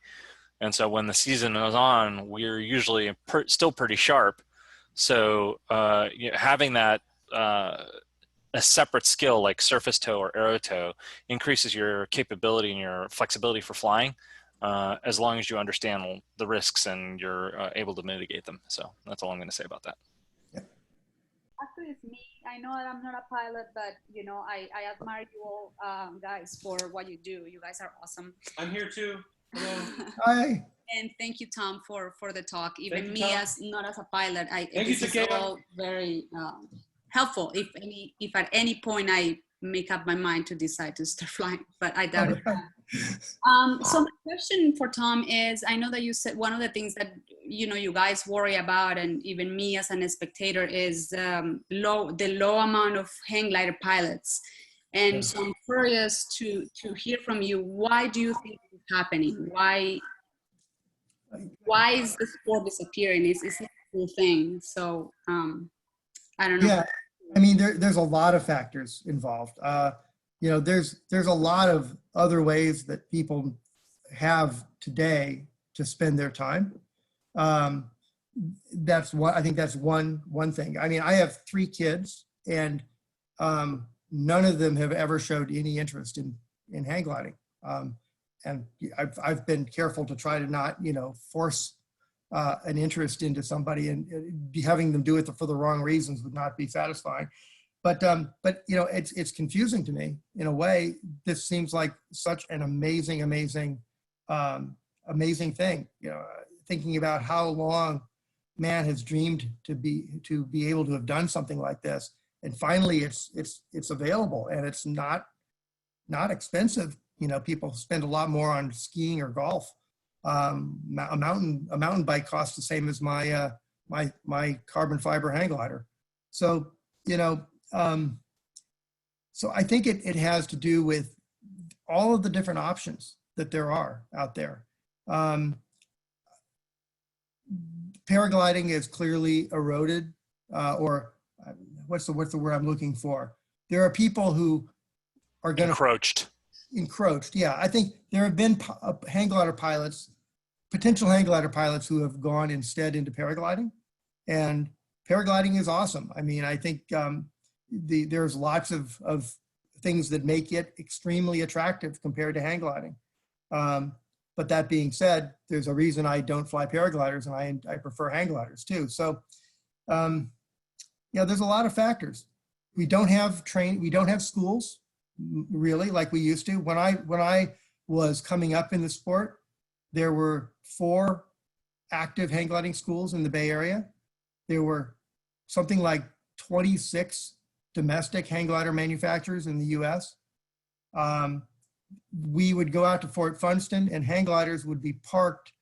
And so when the season is on, we're usually still pretty sharp. So having that a separate skill like surface tow or aero tow increases your capability and your flexibility for flying, as long as you understand the risks and you're able to mitigate them. So that's all I'm going to say about that. Actually, it's me. I know that I'm not a pilot, but I admire you all guys for what you do. You guys are awesome. I'm here too. Hello. Hi. And thank you, Tom, for the talk. Even you, me, Tom. as not as a pilot, This is all very helpful. If at any point I make up my mind to decide to start flying, but I doubt it. So my question for Tom is, I know that you said one of the things that you guys worry about, and even me as a spectator, is the low amount of hang glider pilots. And so I'm curious to hear from you. Why do you think it's happening? Why is the sport disappearing? Is it a cool thing? So I don't know. Yeah, I mean, there's a lot of factors involved. There's a lot of other ways that people have today to spend their time. That's what I think. That's one thing. I mean, I have 3 kids, and none of them have ever showed any interest in hang gliding. And I've been careful to try to not, force an interest into somebody, and having them do it for the wrong reasons would not be satisfying. But you know, it's confusing to me in a way. This seems like such an amazing thing. You know, thinking about how long man has dreamed to be able to have done something like this, and finally it's available, and it's not expensive. You know, people spend a lot more on skiing or golf. A mountain bike costs the same as my my carbon fiber hang glider. So, you know, so I think it has to do with all of the different options that there are out there. Paragliding is clearly eroded, or what's the word I'm looking for? There are people who are going to encroached. Yeah, I think there have been hang glider pilots, potential hang glider pilots, who have gone instead into paragliding, and paragliding is awesome. I mean, I think there's lots of things that make it extremely attractive compared to hang gliding. But that being said, there's a reason I don't fly paragliders, and I prefer hang gliders too. So, yeah, there's a lot of factors. We don't have schools really like we used to. When I was coming up in the sport, there were 4 active hang gliding schools in the Bay Area. There were something like 26 domestic hang glider manufacturers in the US. We would go out to Fort Funston, and hang gliders would be parked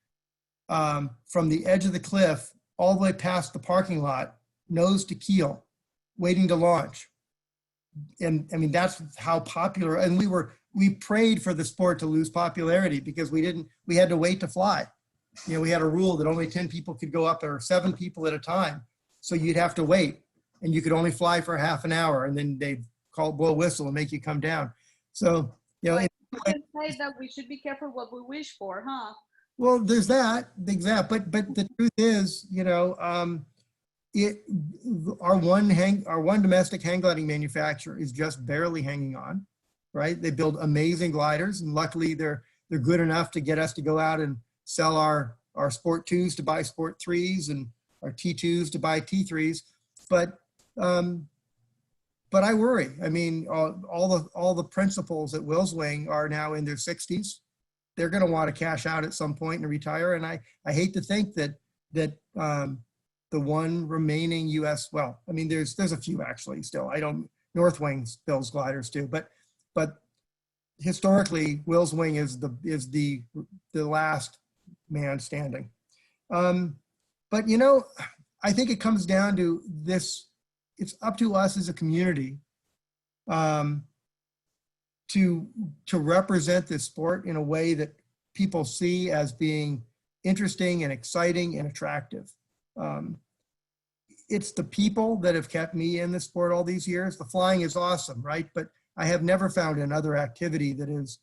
from the edge of the cliff all the way past the parking lot, nose to keel, waiting to launch. And I mean, that's how popular, and we prayed for the sport to lose popularity because we had to wait to fly. You know, we had a rule that only 10 people could go up, or 7 people at a time. So you'd have to wait, and you could only fly for half an hour, and then they'd blow a whistle and make you come down. So, you know, we can say that we should be careful what we wish for, huh? Well, there's that, exactly. But the truth is, you know, our one domestic hang gliding manufacturer is just barely hanging on, right? They build amazing gliders, and luckily they're good enough to get us to go out and sell our Sport 2s to buy Sport 3s, and our T2s to buy T3s. But I worry. I mean, all the principals at Willswing are now in their 60s. They're going to want to cash out at some point and retire. And I hate to think that the one remaining U.S. Well, I mean, there's a few actually still. Northwing builds gliders too, but historically, Willswing is the last man standing. But you know, I think it comes down to this. It's up to us as a community to represent this sport in a way that people see as being interesting and exciting and attractive. It's the people that have kept me in the sport all these years. The flying is awesome, right? But I have never found another activity that has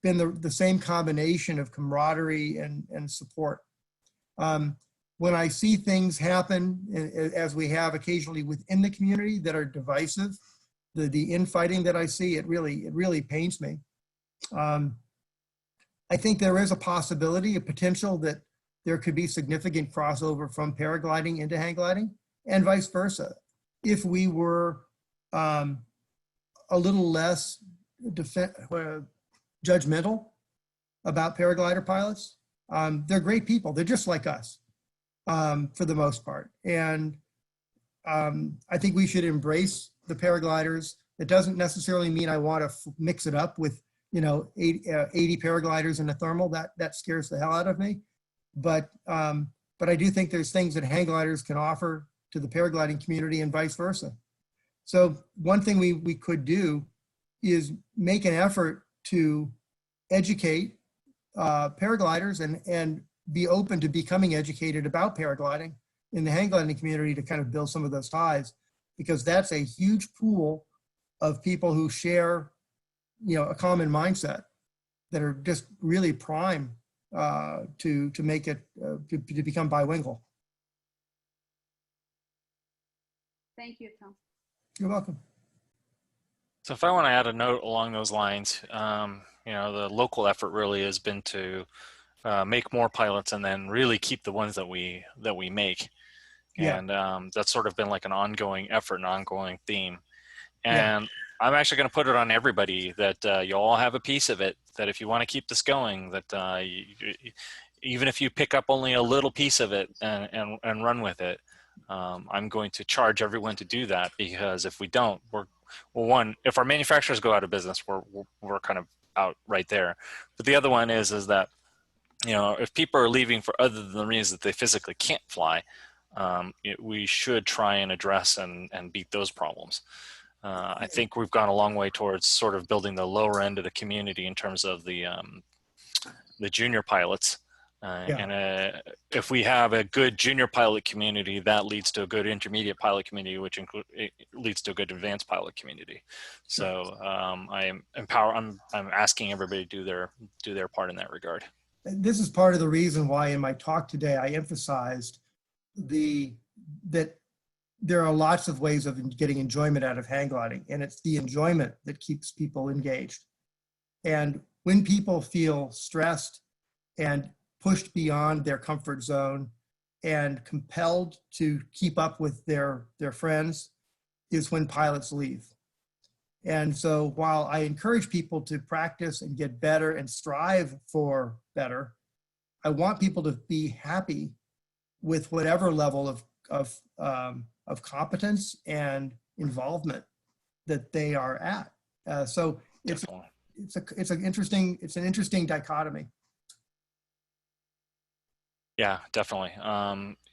been the same combination of camaraderie and support. When I see things happen, as we have occasionally within the community, that are divisive, the infighting that I see, it really pains me. I think there is a possibility, a potential, that there could be significant crossover from paragliding into hang gliding, and vice versa. If we were a little less judgmental about paraglider pilots, they're great people. They're just like us. For the most part. And I think we should embrace the paragliders. It doesn't necessarily mean I want to mix it up with, you know, 80 paragliders in a thermal. That scares the hell out of me. But I do think there's things that hang gliders can offer to the paragliding community, and vice versa. So one thing we could do is make an effort to educate paragliders and be open to becoming educated about paragliding in the hang gliding community, to kind of build some of those ties, because that's a huge pool of people who share, you know, a common mindset, that are just really prime to make it to become bilingual. Thank you, Tom. You're welcome. So if I want to add a note along those lines, you know, the local effort really has been to make more pilots, and then really keep the ones that we make. Yeah. And that's sort of been like an ongoing effort, an ongoing theme. Yeah. And I'm actually going to put it on everybody that you all have a piece of it, that if you want to keep this going, that even if you pick up only a little piece of it and run with it, I'm going to charge everyone to do that, because if we don't, if our manufacturers go out of business, we're kind of out right there. But the other one is that, if people are leaving for other than the reasons that they physically can't fly, we should try and address and beat those problems. I think we've gone a long way towards sort of building the lower end of the community in terms of the junior pilots. And if we have a good junior pilot community, that leads to a good intermediate pilot community, which leads to a good advanced pilot community. So I'm asking everybody to do their part in that regard. This is part of the reason why in my talk today I emphasized that there are lots of ways of getting enjoyment out of hang gliding, and it's the enjoyment that keeps people engaged. And when people feel stressed and pushed beyond their comfort zone and compelled to keep up with their friends, is when pilots leave. And so while I encourage people to practice and get better and strive for better, I want people to be happy with whatever level of competence and involvement that they are at. So it's an interesting dichotomy. Yeah, definitely.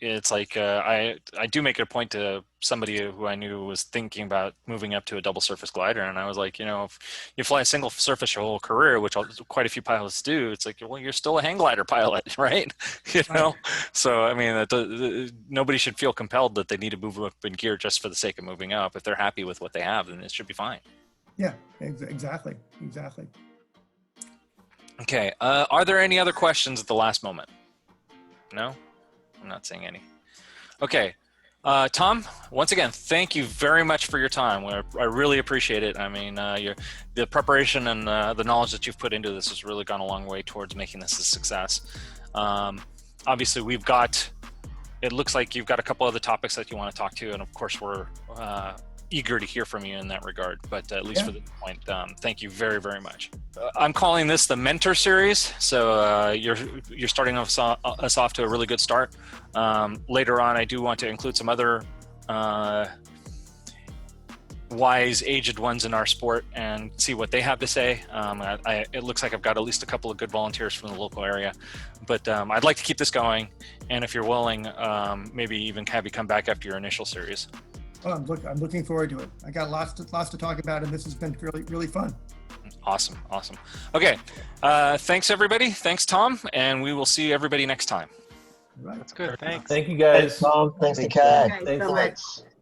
It's like I do make it a point to somebody who I knew was thinking about moving up to a double surface glider, and I was like, if you fly a single surface your whole career, which quite a few pilots do, it's like, well, you're still a hang glider pilot, right? Right. So I mean, nobody should feel compelled that they need to move up in gear just for the sake of moving up. If they're happy with what they have, then it should be fine. Yeah, exactly. Okay. Are there any other questions at the last moment? No, I'm not seeing any. Okay. Tom, once again, thank you very much for your time. I really appreciate it. I mean, the preparation and the knowledge that you've put into this has really gone a long way towards making this a success. Obviously, it looks like you've got a couple other topics that you want to talk to, and of course, we're eager to hear from you in that regard. But at least for this point, thank you very, very much. I'm calling this the Mentor Series, so you're starting us off to a really good start. Later on, I do want to include some other wise, aged ones in our sport and see what they have to say. It looks like I've got at least a couple of good volunteers from the local area, but I'd like to keep this going. And if you're willing, maybe even have you come back after your initial series. Well, I'm looking forward to it. I got lots to talk about, and this has been really, really fun. Awesome. Okay. Thanks, everybody. Thanks, Tom. And we will see everybody next time. All right. That's good. Thanks. Thank you guys. Thanks, Tom. Thanks to Kat. Thanks so much.